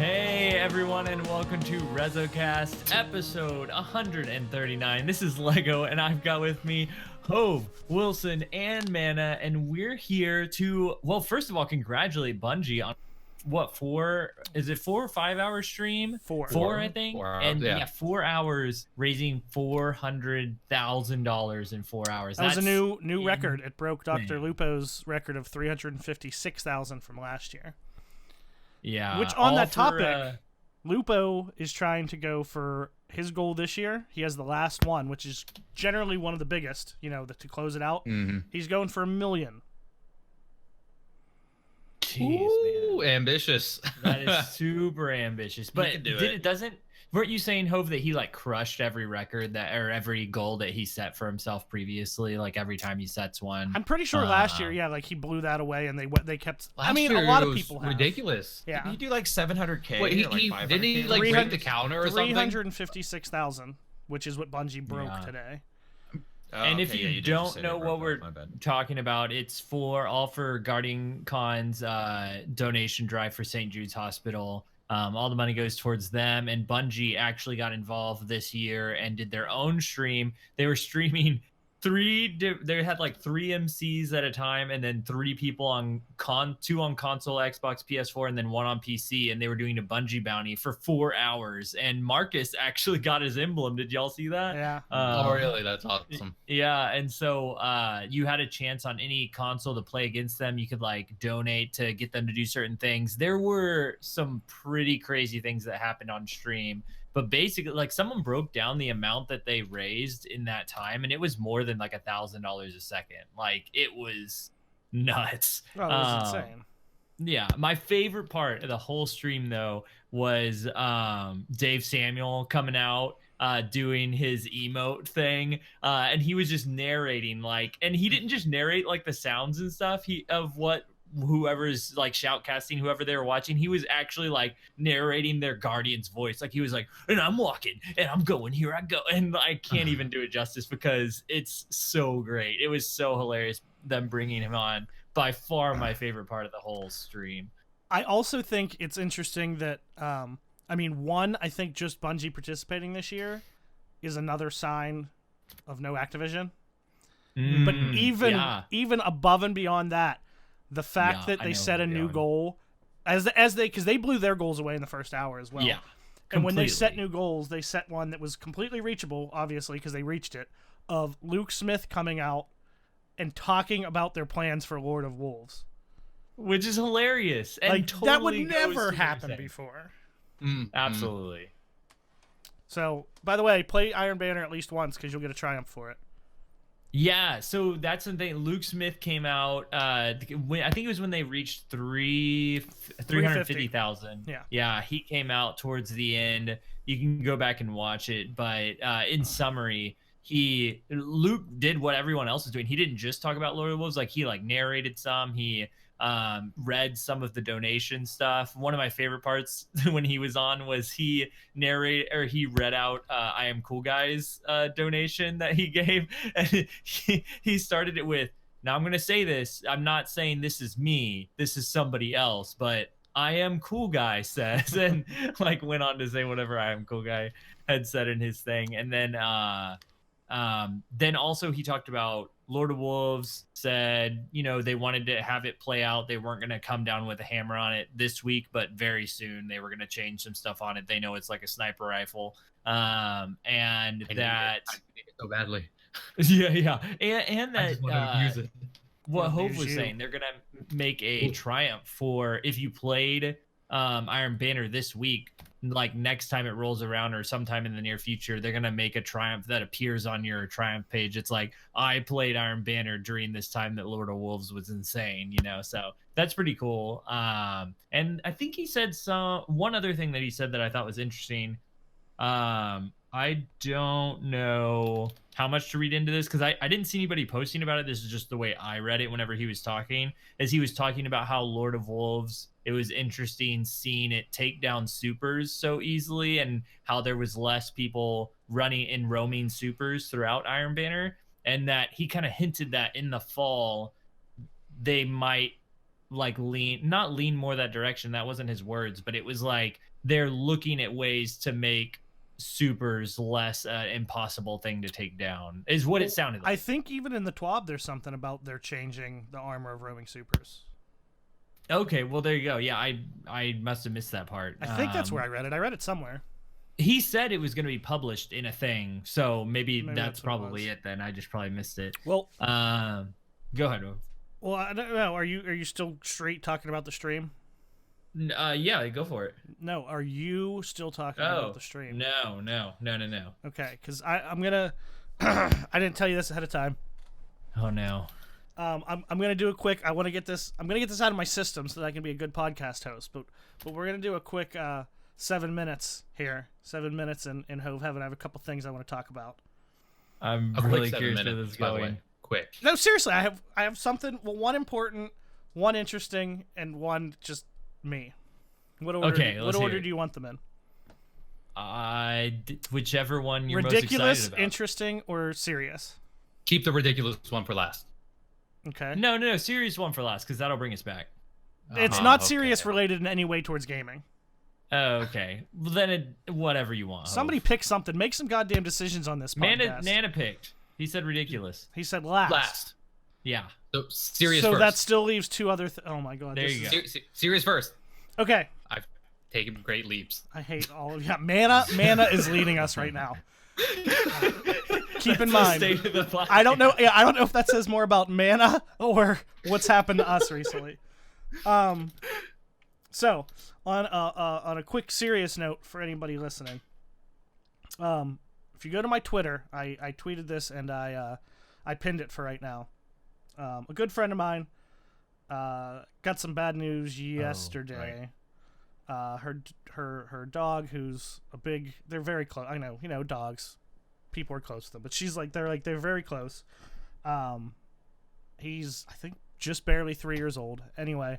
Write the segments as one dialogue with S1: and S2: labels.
S1: Hey everyone, and welcome to RezoCast episode 139. This is Lego, and I've got with me Hove, Wilson, and Mana, and we're here to, well, first of all, congratulate Bungie on what, 4 or 5 hour stream? Four, I think.
S2: 4 hours,
S1: and
S2: yeah.
S1: 4 hours, raising $400,000 in 4 hours.
S3: That was a new record. It broke Dr. Lupo's record of $356,000 from last year.
S1: Yeah.
S3: Which, on that topic, Lupo is trying to go for his goal this year. He has the last one, which is generally one of the biggest, to close it out.
S2: Mm-hmm.
S3: He's going for $1 million.
S1: Jeez,
S2: Ooh,
S1: man.
S2: ambitious.
S1: That is super ambitious. But weren't you saying, Hove, that he like crushed every record or every goal that he set for himself previously? Like every time he sets one.
S3: I'm pretty sure last year, he blew that away, and they kept.
S2: A lot of people have. Ridiculous.
S3: Yeah,
S4: did he do like 700K?
S2: Wait, didn't he like break the counter or something?
S3: 356,000, which is what Bungie broke today.
S1: And if you don't know what we're talking about, it's all for Guardian Con's donation drive for St. Jude's Hospital. All the money goes towards them, and Bungie actually got involved this year and did their own stream. They were streaming they had like 3 MCs at a time, and then 3 people on 2 on console, Xbox, PS4, and then 1 on PC, and they were doing a Bungie bounty for 4 hours. And Marcus actually got his emblem. Did y'all see that?
S3: Yeah.
S2: Oh, really? That's awesome.
S1: Yeah, and so you had a chance on any console to play against them. You could like donate to get them to do certain things. There were some pretty crazy things that happened on stream. But basically, like, someone broke down the amount that they raised in that time, and it was more than like $1,000 a second. Like, it was nuts.
S3: Oh, it was insane.
S1: Yeah, my favorite part of the whole stream though was Dave Samuel coming out, doing his emote thing, and he was just narrating, like, and he didn't just narrate like the sounds and stuff of what whoever's like shoutcasting, whoever they were watching, he was actually like narrating their guardian's voice. Like he was like, and I'm walking and I'm going, here I go. And I can't even do it justice because it's so great. It was so hilarious, them bringing him on. By far my favorite part of the whole stream.
S3: I also think it's interesting that, I think just Bungie participating this year is another sign of no Activision. But even above and beyond that, the fact that they set a new goal, because they blew their goals away in the first hour as well.
S1: Yeah,
S3: and when they set new goals, they set one that was completely reachable, obviously, because they reached it, of Luke Smith coming out and talking about their plans for Lord of Wolves.
S1: Which is hilarious. And
S3: like,
S1: totally
S3: that would never happen before.
S1: Absolutely.
S3: So, by the way, play Iron Banner at least once, because you'll get a triumph for it.
S1: Yeah, so that's the thing. Luke Smith came out. I think it was when they reached 350,000. Yeah, he came out towards the end. You can go back and watch it, but in summary, Luke did what everyone else was doing. He didn't just talk about Lord of the Wolves. Like he like narrated some. He read some of the donation stuff. One of my favorite parts when he was on was he read out I Am Cool Guy's donation that he gave, and he started it with, now I'm gonna say this, I'm not saying this is me, this is somebody else, but I Am Cool Guy says, and like went on to say whatever I Am Cool Guy had said in his thing. And then also he talked about Lord of Wolves, said, they wanted to have it play out. They weren't going to come down with a hammer on it this week, but very soon they were going to change some stuff on it. They know it's like a sniper rifle. I need it
S2: so badly.
S1: Yeah. And that,
S2: I just want to use it.
S1: What Hope was saying, they're going to make a triumph for if you played Iron Banner this week, like next time it rolls around or sometime in the near future, they're going to make a triumph that appears on your triumph page. It's like, I played Iron Banner during this time that Lord of Wolves was insane, so that's pretty cool. And I think he said one other thing that he said that I thought was interesting. I don't know how much to read into this because I didn't see anybody posting about it. This is just the way I read it whenever he was talking, as he was talking about how Lord of Wolves, it was interesting seeing it take down supers so easily and how there was less people running and roaming supers throughout Iron Banner, and that he kind of hinted that in the fall they might like not lean more that direction. That wasn't his words, but it was like they're looking at ways to make supers less impossible thing to take down, is what it sounded like.
S3: I think even in the TWAB, there's something about they're changing the armor of roaming supers.
S1: Okay, well, there you go. Yeah, I must have missed that part.
S3: I think that's where I read it. I read it somewhere.
S1: He said it was going to be published in a thing, so maybe that's probably it then. I just probably missed it.
S3: Well,
S1: go ahead.
S3: Well, I don't know. Are you still straight talking about the stream?
S1: Yeah, go for it.
S3: No, are you still talking about the stream?
S1: No.
S3: Okay, because I'm gonna. I didn't tell you this ahead of time.
S1: Oh no.
S3: I'm gonna do a quick. I'm gonna get this out of my system so that I can be a good podcast host. But we're gonna do a quick 7 minutes here. 7 minutes in Hove Heaven. I have a couple things I want to talk about.
S1: I'm really curious where this is going.
S2: Quick.
S3: No, seriously, I have something. Well, one important, one interesting, and one just me. What order do you want them in?
S1: Whichever one you're
S3: ridiculous,
S1: most excited about.
S3: Interesting, or serious?
S2: Keep the ridiculous one for last.
S3: Okay.
S1: No, serious one for last, because that'll bring us back.
S3: It's not serious related in any way towards gaming.
S1: Oh, okay. Well, then whatever you want.
S3: Somebody pick something. Make some goddamn decisions on this podcast.
S1: Nana picked. He said ridiculous.
S3: He said last.
S2: Last.
S1: Yeah.
S2: So serious
S3: so
S2: first.
S3: that still leaves two other. Oh my god.
S1: There you go.
S2: Serious first.
S3: Okay.
S2: I've taken great leaps.
S3: I hate all of you. Mana is leading us right now. Keep in mind. I don't know. Yeah, I don't know if that says more about Mana or what's happened to us recently. So on a quick serious note for anybody listening, if you go to my Twitter, I tweeted this and I pinned it for right now. A good friend of mine got some bad news yesterday.
S2: Oh,
S3: right. Her dog, who's they're very close. I know, dogs, people are close to them, but they're very close. He's, I think, just barely 3 years old. Anyway,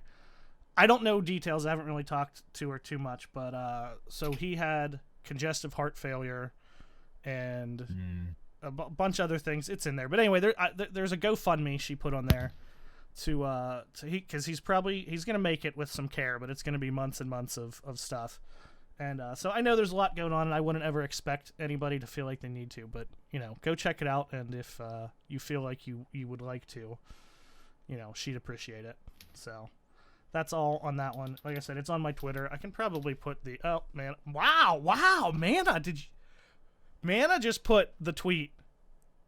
S3: I don't know details. I haven't really talked to her too much, but so he had congestive heart failure and a bunch of other things. It's in there, but anyway, there's a GoFundMe she put on there because he's gonna make it with some care, but it's gonna be months and months of stuff. And so I know there's a lot going on, and I wouldn't ever expect anybody to feel like they need to, but go check it out. And if you feel like you would like to, she'd appreciate it. So that's all on that one. Like I said, it's on my Twitter. I can probably put the wow, Mana just put the tweet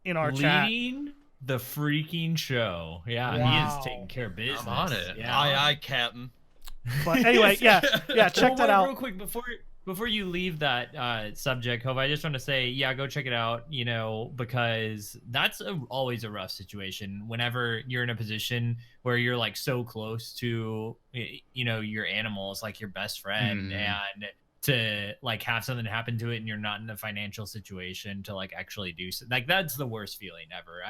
S3: in our chat.
S1: Leading the freaking show. Yeah, wow. He is taking care of business.
S2: I'm on it.
S1: Yeah.
S2: Aye, Captain.
S3: But anyway, yeah, check that out.
S1: Real quick, before you leave that subject, Hope, I just want to say, go check it out, because that's always a rough situation whenever you're in a position where you're like so close to, your animals, like your best friend, and to like have something happen to it and you're not in a financial situation to like actually do so. Like, that's the worst feeling ever.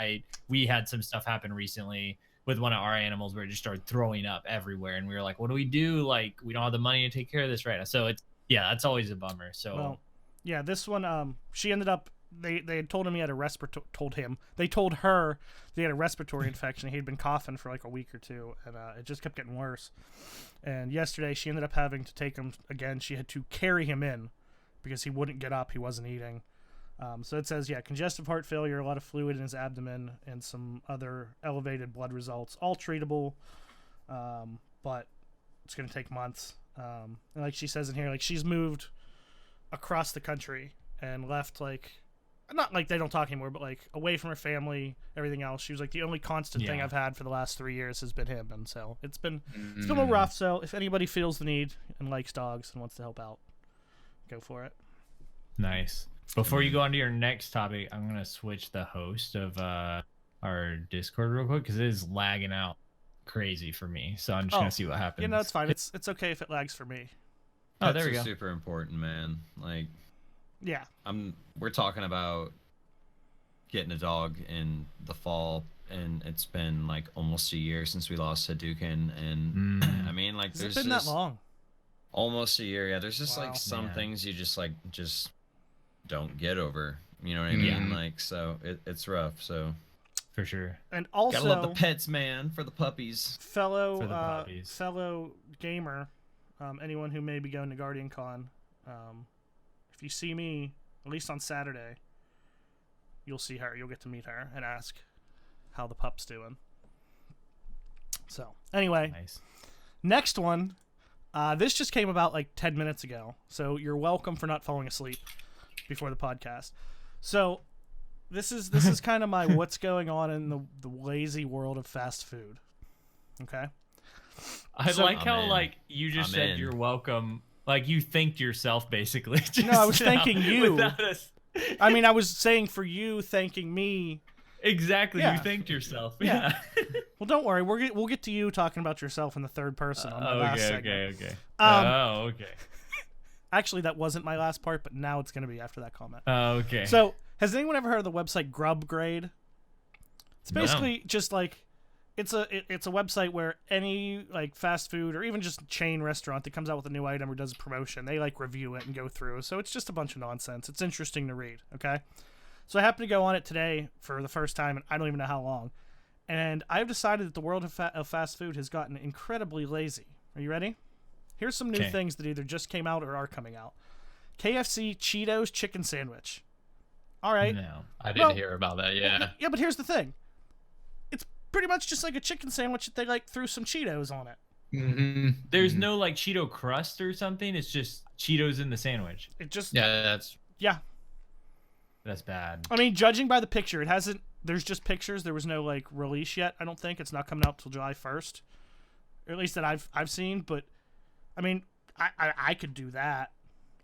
S1: We had some stuff happen recently with one of our animals where it just started throwing up everywhere, and we were like, what do we do? Like, we don't have the money to take care of this right now. So that's always a bummer. So
S3: well, yeah, this one, she ended up, they had told him he had a they told her they had a respiratory infection. He'd been coughing for like a week or two, and it just kept getting worse. And yesterday she ended up having to take him again. She had to carry him in because he wouldn't get up. He wasn't eating. So it says, congestive heart failure, a lot of fluid in his abdomen, and some other elevated blood results, all treatable, but it's going to take months. And like she says in here, like, she's moved across the country and left, like, not like they don't talk anymore, but like away from her family, everything else. She was like, the only constant thing I've had for the last 3 years has been him. And so it's been a little rough. So if anybody feels the need and likes dogs and wants to help out, go for it.
S1: Nice. Before you go on to your next topic, I'm going to switch the host of our Discord real quick because it is lagging out crazy for me. So I'm just going to see what happens.
S3: It's fine. It's okay if it lags for me.
S1: Oh, there we go.
S4: Super important, man. Like,
S3: yeah.
S4: We're talking about getting a dog in the fall, and it's been like almost a year since we lost Hadouken, and I mean, like,
S3: has it been that long?
S4: Almost a year, yeah. There's just like some things you just don't get over. You know what I mean? Like, so it's rough. So
S1: for sure.
S3: And also,
S4: gotta love the pets, man, for the puppies.
S3: Fellow gamer, anyone who may be going to Guardian Con, if you see me, at least on Saturday, you'll see her. You'll get to meet her and ask how the pup's doing. So, anyway,
S1: Nice.
S3: Next one. This just came about like 10 minutes ago, so you're welcome for not falling asleep before the podcast. So, this is kind of my what's going on in the lazy world of fast food. Okay?
S1: I like how
S4: in.
S1: like you just said
S4: in.
S1: you're welcome. Like you thanked yourself basically.
S3: No, I was thanking you.
S1: without us.
S3: I mean, I was saying for you thanking me.
S1: Exactly,
S3: Yeah.
S1: you thanked yourself.
S3: Yeah.
S1: Yeah.
S3: Well, don't worry. We'll get to you talking about yourself in the third person on my last segment.
S1: Okay.
S3: Um,
S1: okay.
S3: Actually, that wasn't my last part, but now it's going to be after that comment.
S1: Okay.
S3: So, has anyone ever heard of the website Grubgrade? It's
S1: No.
S3: basically just like it's a website where any like fast food or even just chain restaurant that comes out with a new item or does a promotion, they like review it and go through. So it's just a bunch of nonsense. It's interesting to read. Okay. So I happened to go on it today for the first time, and I don't even know how long. And I've decided that the world of fast food has gotten incredibly lazy. Are you ready? Here's some new
S1: Okay.
S3: things that either just came out or are coming out. KFC Cheetos chicken sandwich. All right.
S1: No.
S2: I didn't
S3: Well-
S2: hear about that. Yeah.
S3: Yeah, but here's the thing. It's pretty much just like a chicken sandwich that they like threw some Cheetos on it.
S2: Mm-hmm.
S1: There's no like Cheeto crust or something. It's just Cheetos in the sandwich.
S3: It just
S2: Yeah, that's
S3: yeah.
S1: That's bad.
S3: I mean, judging by the picture, it hasn't. There's just pictures. There was no like release yet. I don't think it's not coming out till July 1st, or at least that I've seen. But I mean, I could do that.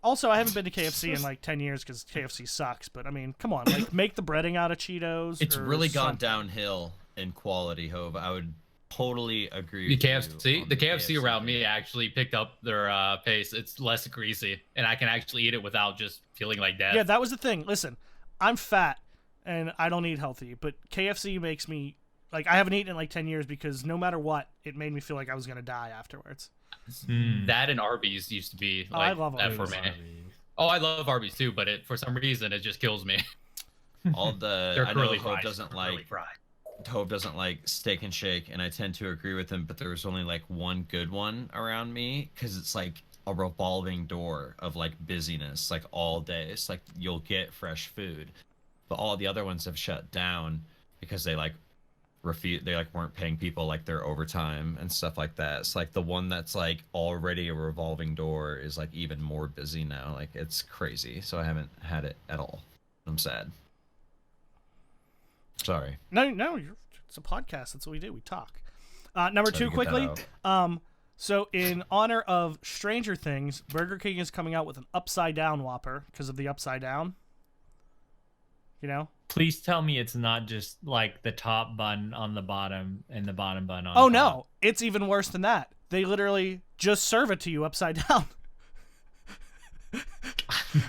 S3: Also, I haven't been to KFC in like 10 years because KFC sucks. But I mean, come on, like make the breading out of Cheetos.
S4: It's
S3: or
S4: really gone
S3: something.
S4: downhill in quality, Hove. I would totally agree
S2: the
S4: with you
S2: KFC.
S4: on
S2: The KFC around me actually picked up their pace. It's less greasy, and I can actually eat it without just feeling like death.
S3: Yeah, that was the thing. Listen, I'm fat and I don't eat healthy, but KFC makes me like I haven't eaten in like 10 years because no matter what, it made me feel like I was gonna die afterwards.
S2: That and Arby's used to be
S3: Oh, I
S2: like
S3: love
S2: that for
S3: Arby's.
S2: me. Oh, I love Arby's too, but for some reason it just kills me.
S4: all the
S2: They're
S4: I know
S2: curly
S4: Hove
S2: fries.
S4: doesn't
S2: Curly
S4: like
S2: fries.
S4: Hove doesn't like Steak and Shake, and I tend to agree with him. But there's only like one good one around me because it's like a revolving door of like busyness, like all day. It's like you'll get fresh food, but all the other ones have shut down because they like they like weren't paying people like their overtime and stuff like that. It's like the one that's like already a revolving door is like even more busy now. Like it's crazy. So I haven't had it at all. I'm sad. Sorry.
S3: No, it's a podcast. That's what we do. We talk. Number
S4: Had to
S3: two,
S4: get
S3: quickly.
S4: that
S3: So in honor of Stranger Things, Burger King is coming out with an upside down Whopper because of the upside down. You know?
S1: Please tell me it's not just like the top bun on the bottom and the bottom bun on
S3: Oh
S1: top.
S3: no, it's even worse than that. They literally just serve it to you upside down.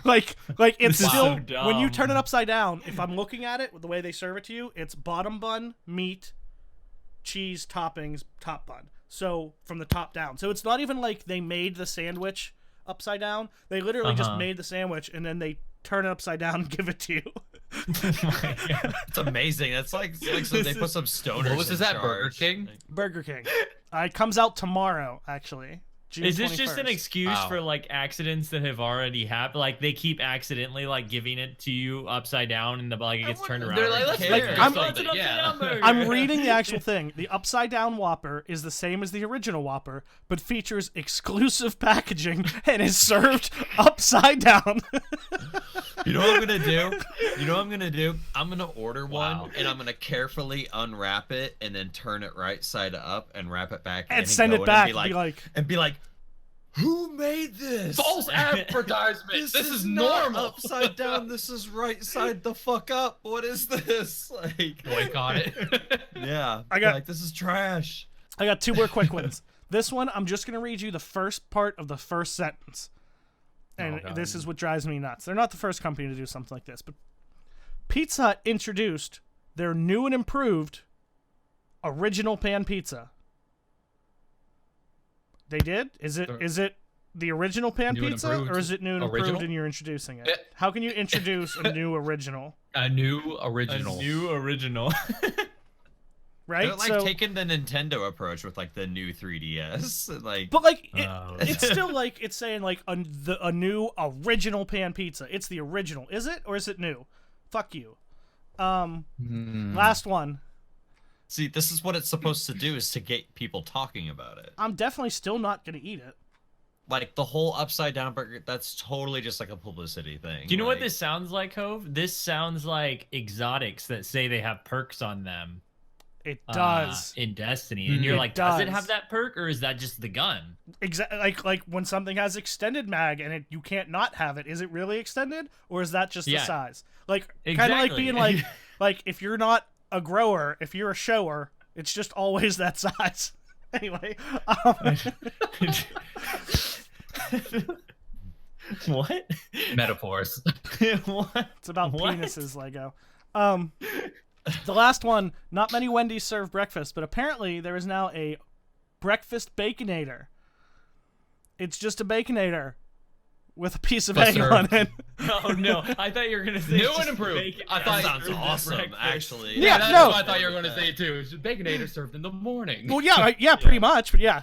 S3: like it's
S1: This is
S3: still
S1: so
S3: when you
S1: dumb.
S3: turn it upside down, if I'm looking at it with the way they serve it to you, it's bottom bun, meat, cheese, toppings, top bun. So from the top down. So it's not even like they made the sandwich upside down. They literally just made the sandwich and then they turn it upside down and give it to you.
S4: It's amazing. That's like so they put some stoners.
S2: What was
S4: in
S2: this at Burger
S4: charge.
S2: King?
S3: Burger King. It comes out tomorrow, actually. June
S1: Is this just an
S3: 21st.
S1: excuse
S2: Wow.
S1: for like accidents that have already happened? Like they keep accidentally like giving it to you upside down and the like it gets turned around.
S2: They're like, let's
S4: care.
S2: make
S4: Like,
S2: it
S3: I'm-
S2: something.
S1: It's an
S2: Yeah.
S1: upside down burger.
S3: I'm reading the actual thing. The upside down Whopper is the same as the original Whopper, but features exclusive packaging and is served upside down.
S4: You know what I'm gonna do? You know what I'm gonna do? I'm gonna order one
S2: Wow.
S4: and I'm gonna carefully unwrap it and then turn it right side up and wrap it back in
S3: And send
S4: go
S3: it
S4: in
S3: back
S4: and be like, who made this?
S2: False advertisement. This is
S4: not
S2: normal.
S4: upside down. This is right side the fuck up. What is this? Like,
S2: Boycott it.
S4: yeah.
S3: I got-
S4: like this is trash.
S3: I got two more quick ones. This one, I'm just going to read you the first part of the first sentence. And
S2: Oh, God.
S3: this is what drives me nuts. They're not the first company to do something like this, but Pizza Hut introduced their new and improved original pan pizza. They did? Is it the original pan
S2: New and
S3: pizza,
S2: improved
S3: or is it new and improved
S2: original?
S3: and you're introducing it?
S2: Eh.
S3: How can you introduce a new original?
S2: A new
S1: A
S2: original.
S1: new original.
S3: right?
S4: They're like taking the Nintendo approach with like the new 3DS, like.
S3: But like, it's still like it's saying like a new original pan pizza. It's the original, is it, or is it new? Fuck you. Last one.
S4: See, this is what it's supposed to do, is to get people talking about it.
S3: I'm definitely still not gonna eat it.
S4: Like the whole upside down burger, that's totally just like a publicity thing.
S1: Do you know what this sounds like, Hove? This sounds like exotics that say they have perks on them.
S3: It does
S1: in Destiny, and you're like, does it have that perk, or is that just the gun?
S3: Exactly, like when something has extended mag and you can't not have it. Is it really extended, or is that just the size? Like kind of like being like like if you're not a grower, if you're a shower, it's just always that size. Anyway.
S1: What?
S2: Metaphors.
S1: What?
S3: It's about penises, Lego. The last one, not many Wendy's serve breakfast, but apparently there is now a breakfast Baconator. It's just a Baconator with a piece of egg on it.
S1: Oh no, I thought you were gonna say
S2: new and improved. I thought
S4: that sounds awesome, actually.
S3: Yeah,
S2: that's
S3: no.
S2: what I thought you were gonna say too. It's just Baconator served in the morning.
S3: Well, yeah, pretty much, but yeah.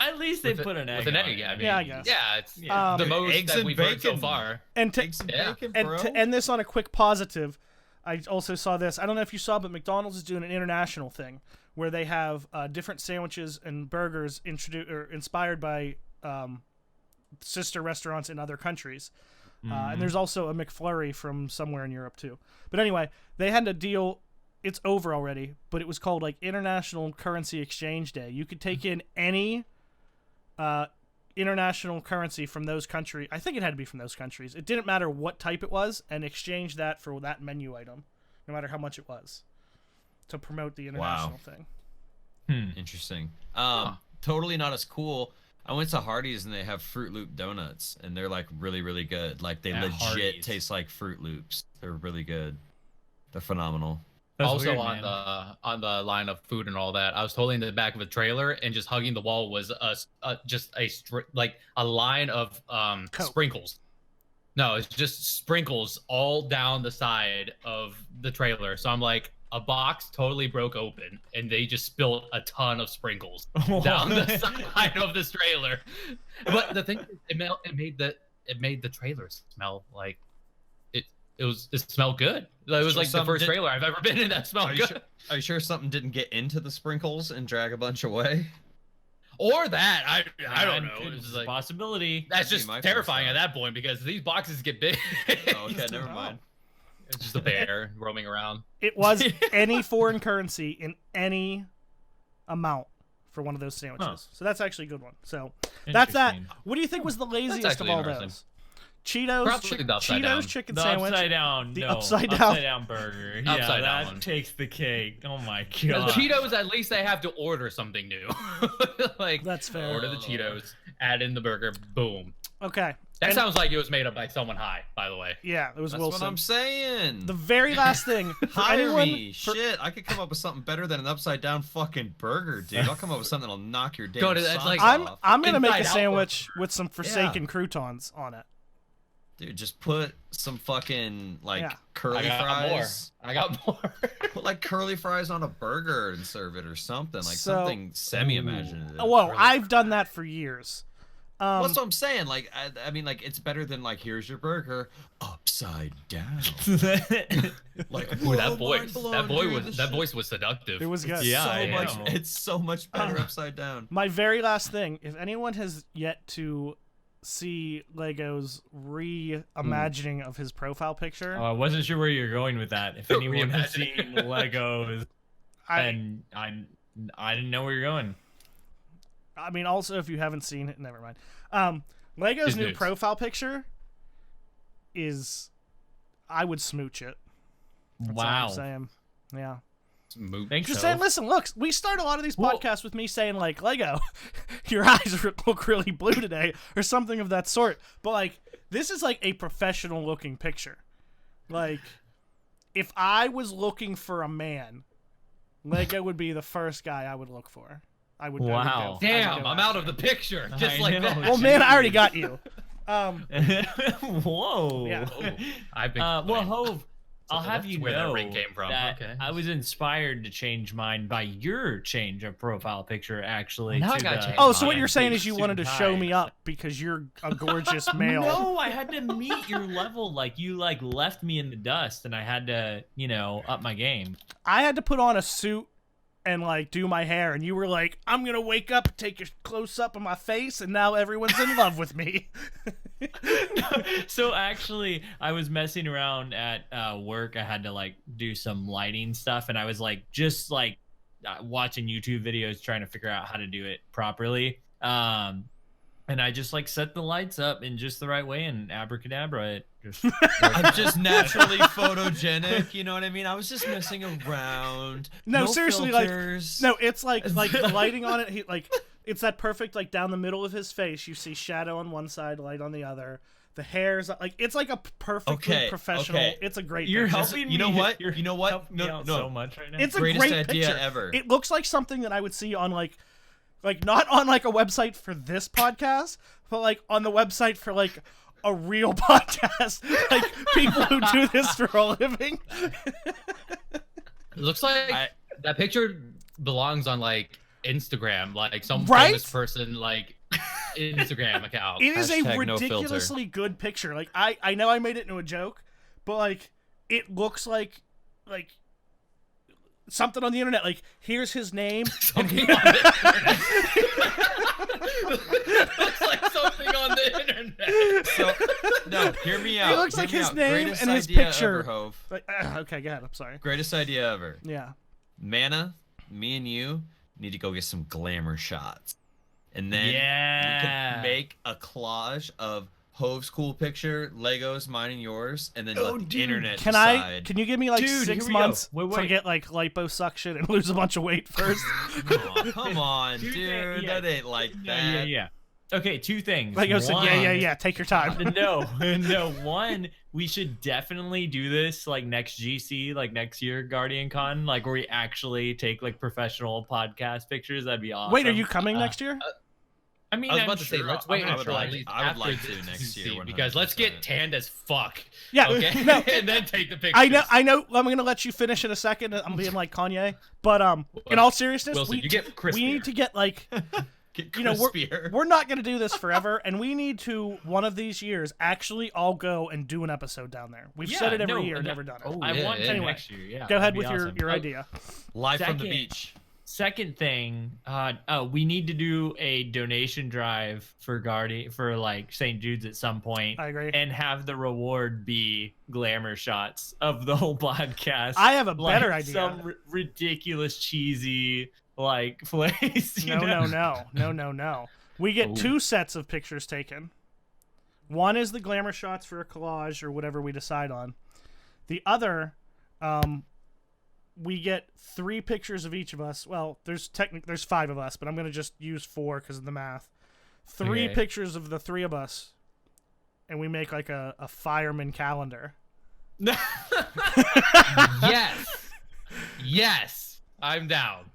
S1: At least they put an egg.
S2: With an
S1: on
S2: egg,
S1: it.
S2: I mean,
S3: Yeah, I guess.
S2: Yeah, it's the most
S4: eggs
S2: that
S4: and
S2: we've heard so
S4: bacon.
S2: far.
S3: And
S4: Eggs and bacon, bro.
S3: to end this on a quick positive, I also saw this. I don't know if you saw, but McDonald's is doing an international thing where they have different sandwiches and burgers inspired by sister restaurants in other countries. And there's also a McFlurry from somewhere in Europe too. But anyway, they had a deal. It's over already, but it was called like International Currency Exchange Day. You could take in any international currency from those countries. I think it had to be from those countries. It didn't matter what type it was, and exchange that for that menu item, no matter how much it was, to promote the international thing.
S4: Interesting. Totally not as cool. I went to Hardee's and they have Fruit Loop donuts, and they're like really, really good. Like they legit
S1: Hardee's
S4: taste like Fruit Loops. They're really good. They're phenomenal.
S1: That's
S2: also
S1: weird,
S2: on the line of food and all that, I was totally in the back of a trailer, and just hugging the wall was just a line of sprinkles. No, it's just sprinkles all down the side of the trailer. So I'm like, a box totally broke open, and they just spilled a ton of sprinkles down the side of this trailer. But the thing, it made the trailer smell like it smelled good. It was like the first trailer I've ever been in that smelled good.
S4: Are you sure something didn't get into the sprinkles and drag a bunch away?
S2: Or that, I don't know.
S1: It's
S2: It's like,
S1: possibility.
S2: that's just terrifying at that point, because these boxes get big.
S4: Oh, okay, never mind.
S2: It's just a bear roaming around.
S3: It was any foreign currency in any amount for one of those sandwiches. So that's actually a good one. So that's that. What do you think was the laziest of all those? Cheetos, chicken sandwich,
S1: upside down,
S3: upside
S1: down burger. Yeah,
S2: Upside down
S1: that
S2: one.
S1: takes the cake. Oh my
S2: The
S1: god.
S2: Cheetos, at least they have to order something new. Like,
S3: that's fair.
S2: Order the Cheetos, add in the burger, boom.
S3: Okay.
S2: That sounds like it was made up by someone high, by the way.
S3: Yeah, it was
S4: That's
S3: Wilson.
S4: what I'm saying.
S3: The very last thing.
S4: Hire me. Shit, I could come up with something better than an upside down fucking burger, dude. I'll come up with something that'll knock your damn socks off.
S3: I'm gonna make a
S2: Inside Out
S3: sandwich with some Forsaken croutons on it.
S4: Dude, just put some fucking curly
S2: I got
S4: fries.
S2: More. I got more.
S4: Put like curly fries on a burger and serve it or something. Like something semi-imaginative.
S3: Well, I've done that for years.
S4: That's what I'm saying. Like, I mean, like, it's better than like, here's your burger upside down. Like,
S2: ooh, that voice was seductive.
S3: It was good.
S1: Yeah,
S4: it's so much better upside down.
S3: My very last thing: if anyone has yet to see Lego's reimagining of his profile picture,
S1: I wasn't sure where you're going with that. If anyone has seen Legos, and I didn't know where you're going.
S3: I mean, also, if you haven't seen it, never mind. Lego's new profile picture is, I would smooch it. That's all I'm saying. Yeah.
S1: Thanks,
S3: just saying, listen, look, we start a lot of these podcasts with me saying, like, Lego, your eyes look really blue today, or something of that sort. But, like, this is, like, a professional-looking picture. Like, if I was looking for a man, Lego would be the first guy I would look for.
S1: Wow.
S2: Damn, I'm out of the picture. Just like that.
S3: Well, man, I already got you.
S1: Whoa.
S3: Yeah.
S2: I've been
S1: well, Hove, I'll have you
S2: where
S1: know
S2: that ring came from.
S1: that
S2: Okay.
S1: I was inspired to change mine by your change of profile picture, actually.
S2: Now I
S1: to
S2: gotta
S1: the-
S2: change
S3: Oh, so what
S2: mine.
S3: you're saying is you
S1: Suit
S3: wanted to
S1: and
S3: show
S1: tie.
S3: me up because you're a gorgeous male.
S1: No, I had to meet your level. Like you like left me in the dust, and I had to, up my game.
S3: I had to put on a suit and like do my hair, and you were like, I'm gonna wake up and take your close up of my face, and now everyone's in love with me.
S1: So actually, I was messing around at work. I had to like do some lighting stuff, and I was like just like watching YouTube videos trying to figure out how to do it properly. And I just like set the lights up in just the right way, and abracadabra, it just.
S4: I'm just naturally photogenic, you know what I mean? I was just messing around.
S3: No, seriously,
S4: filters.
S3: like, no, it's like the lighting on it. It's that perfect, like down the middle of his face. You see shadow on one side, light on the other. The hair's like it's like a perfectly professional.
S4: okay.
S3: It's a great.
S1: You're
S3: picture.
S1: helping
S4: You know
S1: me.
S4: what?
S1: You're
S4: You know what?
S1: helping me
S4: No,
S1: out
S4: no.
S1: so much right now.
S3: It's a
S4: Greatest
S3: great
S4: idea
S3: picture.
S4: ever.
S3: It looks like something that I would see on like not on like a website for this podcast, but like on the website for like a real podcast, like people who do this for a living.
S2: It looks like that picture belongs on like Instagram, like some
S3: Right?
S2: famous person like Instagram account.
S3: It is a
S4: Hashtag no filter.
S3: ridiculously good picture. Like I know I made it into a joke, but like it looks like something on the internet. Like here's his name.
S2: Something on the internet. Looks like something on the internet.
S4: So, no, hear me out.
S3: It looks
S4: hear
S3: like
S4: me
S3: his
S4: out.
S3: name
S4: Greatest
S3: and his
S4: idea
S3: picture.
S4: Ever, Hove.
S3: Like, okay, go ahead. I'm sorry.
S4: Greatest idea ever.
S3: Yeah.
S4: Mana, me and you need to go get some glamour shots. And then we
S1: Yeah.
S4: could make a collage of Hove's cool picture, Legos, mine and yours, and then
S1: Oh,
S4: let the
S1: dude.
S4: internet
S3: Can
S4: decide.
S3: Can you give me like
S1: Dude,
S3: 6
S1: here we go.
S3: months
S1: Wait,
S3: to
S1: wait.
S3: get like liposuction and lose a bunch of weight first?
S4: Aw, come on,
S1: Two
S4: dude.
S1: things- yeah.
S4: That ain't like that.
S1: Yeah. Okay, two things.
S3: Like I said,
S1: One-
S3: yeah. Take your time.
S1: No. One, we should definitely do this like next GC, like next year Guardian Con, like where we actually take like professional podcast pictures. That'd be awesome.
S3: Wait, are you coming next year?
S1: I mean,
S2: I was
S1: I'm
S2: about to say,
S1: sure
S2: let's
S1: I'm
S2: wait
S1: gonna
S2: until
S1: try.
S2: at least
S4: I would
S2: after
S4: like to
S2: this
S4: next year,
S2: season, because let's
S4: 100%.
S2: get tanned as fuck.
S3: Yeah.
S2: Okay.
S3: No.
S2: And then take the pictures.
S3: I know. I'm gonna let you finish in a second. I'm being like Kanye, but in all seriousness,
S2: Wilson, you get crispier.
S3: we need to get like
S4: Get
S3: you know
S4: crispier.
S3: we're not gonna do this forever, and we need to one of these years actually all go and do an episode down there. We've said it every year, never done it.
S2: Oh,
S1: I
S2: yeah,
S1: want
S2: yeah.
S1: to
S3: Anyway,
S1: next year. Yeah.
S3: Go ahead
S1: that'd
S3: with
S1: be awesome.
S3: your idea.
S4: Live from the
S1: Second-
S4: beach.
S1: Second thing, we need to do a donation drive for for like St. Jude's at some point.
S3: I agree.
S1: And have the reward be glamour shots of the whole podcast.
S3: I have a
S1: Like,
S3: better idea.
S1: Some ridiculous cheesy like place. you know?
S3: No. We get
S2: Ooh.
S3: 2 sets of pictures taken. One is the glamour shots for a collage or whatever we decide on. The other, we get 3 pictures of each of us. Well, there's 5 of us, but I'm gonna just use 4 because of the math. 3
S1: Okay.
S3: pictures of the 3 of us, and we make like a fireman calendar.
S2: Yes, I'm down.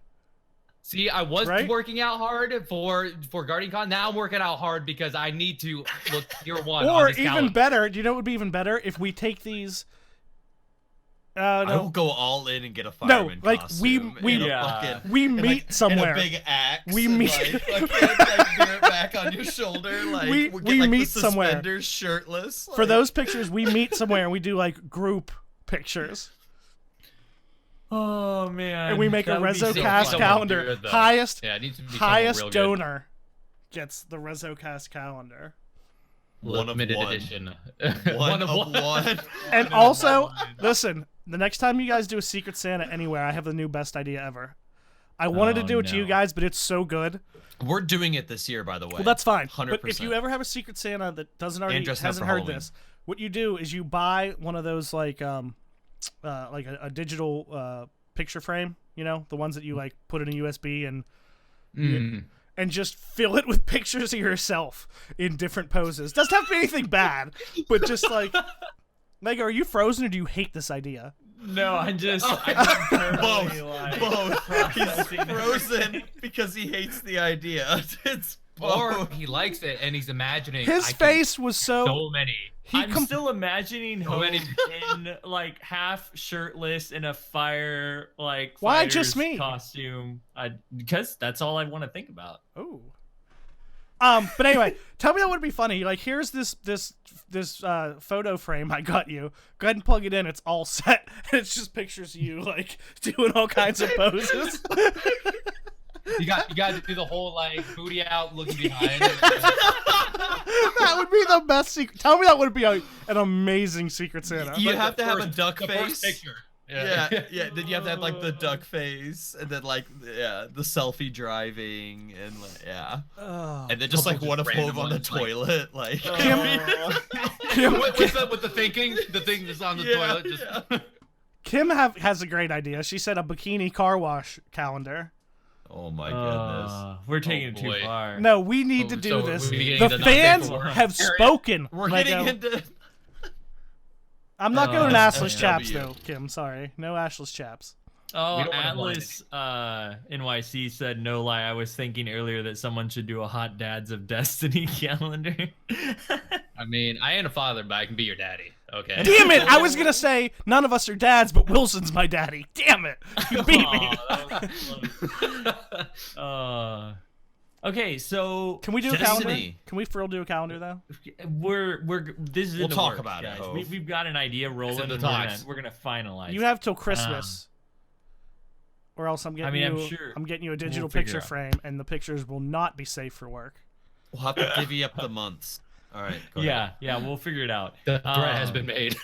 S2: See, I was
S3: Right?
S2: working out hard for Guardian Con. Now I'm working out hard because I need to look tier 1 on
S3: Or
S2: this
S3: even
S2: calendar.
S3: better, do you know what would be even better if we take these?
S4: I will
S3: No,
S4: go all in and get a fireman
S3: like,
S4: costume.
S3: we-
S4: and a
S1: yeah.
S4: fucking-
S3: we
S4: and,
S3: meet
S4: like,
S3: somewhere.
S4: And a big axe.
S3: We
S4: and,
S3: meet-
S4: Like, fucking, bear it back on your shoulder. Like
S3: We
S4: get, like,
S3: meet
S4: the
S3: somewhere.
S4: suspenders shirtless.
S3: For
S4: like-
S3: those pictures, we meet somewhere and we do like group pictures,
S1: Oh man.
S3: and we make a
S1: That would be so
S3: RezoCast
S1: fun.
S3: calendar.
S2: Good, though.
S3: Highest
S2: Yeah, it needs to be someone real
S3: highest
S2: good.
S3: donor gets the RezoCast calendar.
S4: One of
S2: Limited
S4: one.
S2: edition.
S4: one of one.
S3: And also, listen, the next time you guys do a Secret Santa anywhere, I have the new best idea ever. I wanted to
S1: Oh,
S3: do it to you
S1: no.
S3: guys, but it's so good.
S4: We're doing it this year, by the way.
S3: Well, that's fine.
S4: 100%.
S3: But if you ever have a Secret Santa that doesn't already
S4: dressing up
S3: hasn't
S4: for
S3: heard
S4: Halloween.
S3: this, what you do is you buy one of those like a digital picture frame, you know, the ones that you like put in a USB and just fill it with pictures of yourself in different poses. Doesn't have to be anything bad, but just like Mega, are you frozen or do you hate this idea?
S1: No, I'm just
S4: Both.
S1: like,
S4: Both. He's
S1: processing
S4: frozen because he hates the idea. It's
S2: Or
S4: both.
S2: he likes it and he's imagining.
S3: His
S2: I can
S3: face was
S2: so many.
S1: I'm still imagining Hope in like half shirtless in a fire like
S3: why just me
S1: costume. Because that's all I want to think about.
S3: Oh. But anyway, tell me that would be funny. Like, here's this photo frame I got you. Go ahead and plug it in. It's all set. It's just pictures of you like doing all kinds of poses.
S2: You got to do the whole like booty out, looking behind.
S3: That would be the best secret. Tell me that would be an amazing Secret Santa.
S4: You
S2: Like
S4: have to have a duck
S2: the
S4: face.
S2: first picture.
S4: Yeah. Then you have to have like the duck face, and then like the selfie driving, and like, and then just like one of Hove on the toilet, like.
S2: with the thinking, the thing that's on the toilet. Just.
S3: Kim has a great idea. She said a bikini car wash calendar.
S4: Oh my goodness.
S1: We're taking it too far.
S3: No, we need to do this. The
S2: the
S3: fans have spoken.
S4: We're getting into.
S3: I'm not going assless chaps though, Kim. Sorry, no assless chaps.
S1: Oh, Atlas NYC said, no lie, I was thinking earlier that someone should do a Hot Dads of Destiny calendar.
S2: I mean, I ain't a father, but I can be your daddy. Okay.
S3: Damn it! I was gonna say none of us are dads, but Wilson's my daddy. Damn it! You beat me.
S1: Okay, so
S3: can we do a calendar? Can we for real do a calendar though?
S1: This is
S4: we'll talk
S1: works,
S4: about
S1: guys.
S4: it.
S1: We've got an idea rolling. We're gonna finalize.
S3: You have till Christmas. Or else I'm getting I'm getting you a digital picture frame, and the pictures will not be safe for work.
S4: We'll have to divvy up the months. All right. Go ahead.
S1: Yeah, we'll figure it out.
S2: The threat has been made.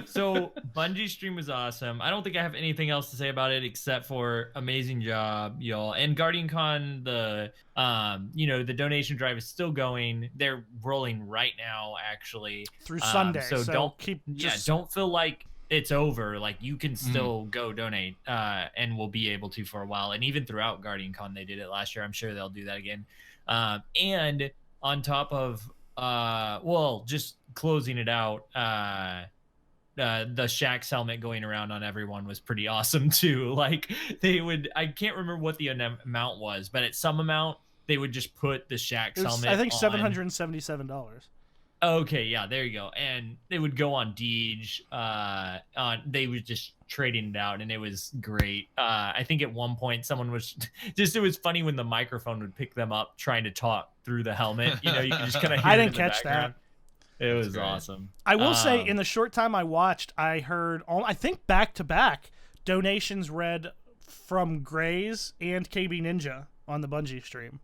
S1: So Bungie stream was awesome. I don't think I have anything else to say about it except for amazing job, y'all. And Guardian Con, the the donation drive is still going. They're rolling right now, actually,
S3: through Sunday.
S1: So don't feel like it's over. Like, you can still go donate, and we'll be able to for a while. And even throughout Guardian Con, they did it last year. I'm sure they'll do that again. And on top of just closing it out, the Shaxx helmet going around on everyone was pretty awesome too. Like, I can't remember what the amount was, but at some amount they would just put the Shaxx helmet.
S3: I think $777.
S1: Okay, yeah, there you go. And they would go on Deej. They were just trading it out, and it was great. I think at one point someone was it was funny when the microphone would pick them up trying to talk through the helmet. You could just kind of hear
S3: I didn't catch that.
S1: It was awesome.
S3: I will say, in the short time I watched, I heard, I think back-to-back donations read from Grays and KB Ninja on the Bungie stream.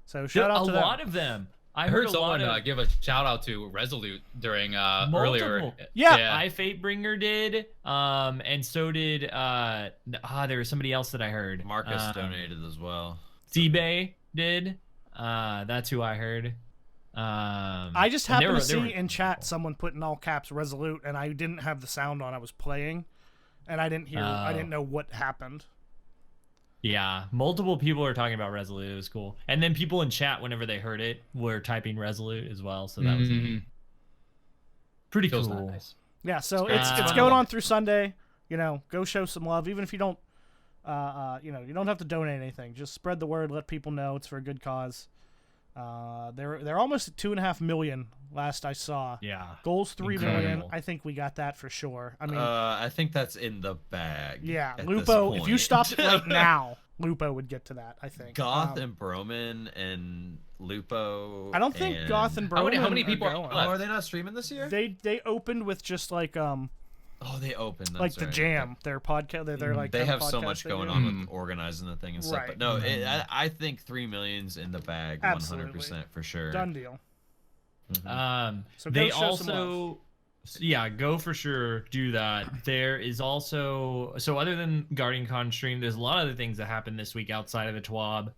S3: So shout out to them.
S1: A lot of them.
S2: I heard someone give a shout out to Resolute during earlier.
S3: Yeah,
S1: I Fatebringer did, and so did there was somebody else that I heard.
S4: Marcus donated as well.
S1: C-Bay did. That's who I heard.
S3: I just happened to see in chat someone put in all caps Resolute, and I didn't have the sound on. I was playing, and I didn't hear. I didn't know what happened.
S1: Yeah, multiple people were talking about Resolute. It was cool, and then people in chat, whenever they heard it, were typing Resolute as well. So that was pretty cool. Nice.
S3: Yeah, so it's going on through Sunday. Go show some love, even if you don't. You don't have to donate anything. Just spread the word. Let people know it's for a good cause. They're almost at 2.5 million last I saw.
S1: Yeah.
S3: Goals 3 million. I think we got that for sure. I mean,
S4: I think that's in the bag.
S3: Yeah, Lupo. If you stopped it right now, Lupo would get to that. I think.
S4: Goth and Broman and Lupo.
S3: I don't think Goth and Broman.
S2: How many people
S4: are they not streaming this year?
S3: They opened with just like
S4: Oh, they opened
S3: like the Jam, their podcast. They're like
S4: they have so much going on with organizing the thing and stuff.
S3: Right.
S4: But no, I think 3 million's in the bag, 100% for sure.
S3: Done deal.
S1: So they also, go for sure. Do that. There is also other than Guardian Con stream, there's a lot of other things that happened this week outside of the TWAB.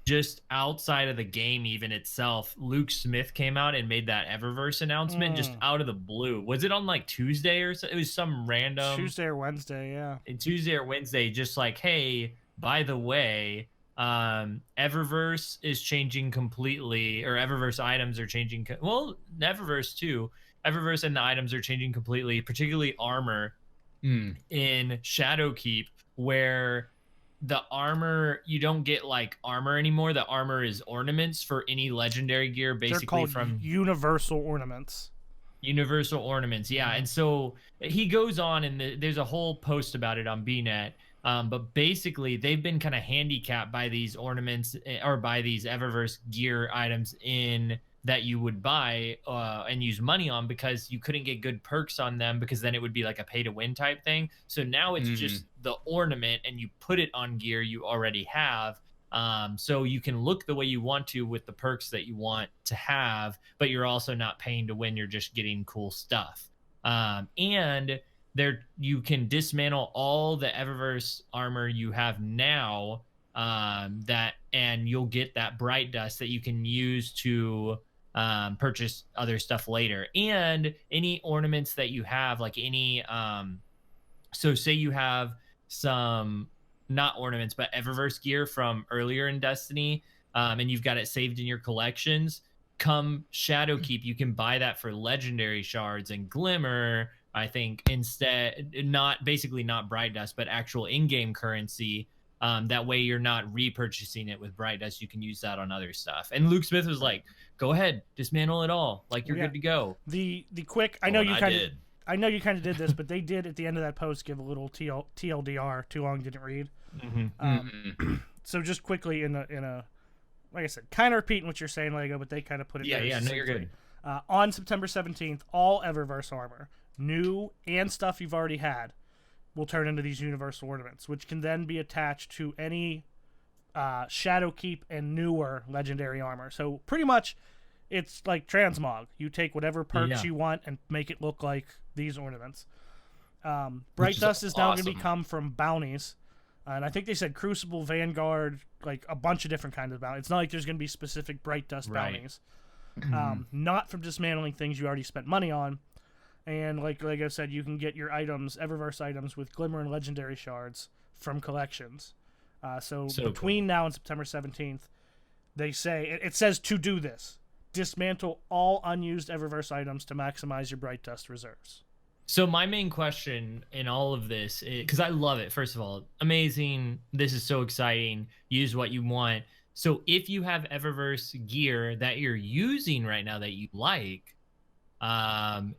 S1: Just outside of the game even itself, Luke Smith came out and made that Eververse announcement just out of the blue. Was it on like Tuesday or so? It was some random
S3: Tuesday or Wednesday, yeah.
S1: Tuesday or Wednesday, just like, hey, by the way, Eververse is changing completely, or Eververse items are changing. Well, Eververse too. Eververse and the items are changing completely, particularly armor in Shadowkeep, where the armor, you don't get like armor anymore. The armor is ornaments for any legendary gear, basically.
S3: They're called universal ornaments.
S1: Universal ornaments, yeah. And so he goes on, and there's a whole post about it on BNet. But basically, they've been kind of handicapped by these ornaments or by these Eververse gear items in that you would buy and use money on, because you couldn't get good perks on them, because then it would be like a pay to win type thing. So now it's just the ornament, and you put it on gear you already have. So you can look the way you want to with the perks that you want to have, but you're also not paying to win. You're just getting cool stuff. And there you can dismantle all the Eververse armor you have now, and you'll get that bright dust that you can use to purchase other stuff later. And any ornaments that you have, like any so say you have some, not ornaments, but Eververse gear from earlier in Destiny, and you've got it saved in your collections, come Shadowkeep, you can buy that for legendary shards and glimmer, I think, instead, not bright dust, but actual in-game currency. That way you're not repurchasing it with bright dust. You can use that on other stuff. And Luke Smith was like, go ahead, dismantle it all, like you're good to go.
S3: The quick, I know you kind of did this, but they did at the end of that post give a little TLDR. Too long, didn't read. So just quickly in a like I said, kind of repeating what you're saying, Lego, but they kind of put it.
S1: Yeah, no, you're good.
S3: On September 17th, all Eververse armor, new and stuff you've already had, will turn into these universal ornaments, which can then be attached to any Shadowkeep and newer legendary armor. So pretty much, it's like transmog. You take whatever perks you want and make it look like these ornaments. Bright Dust is now going to come from bounties. And I think they said Crucible, Vanguard, like a bunch of different kinds of bounties. It's not like there's going to be specific Bright Dust bounties. Not from dismantling things you already spent money on. And like I said, you can get your items, Eververse items, with Glimmer and Legendary Shards from collections. So between now and September 17th, they say, it says to do this. Dismantle all unused Eververse items to maximize your Bright Dust reserves.
S1: So my main question in all of this, because I love it, first of all, amazing. This is so exciting. Use what you want. So if you have Eververse gear that you're using right now that you like,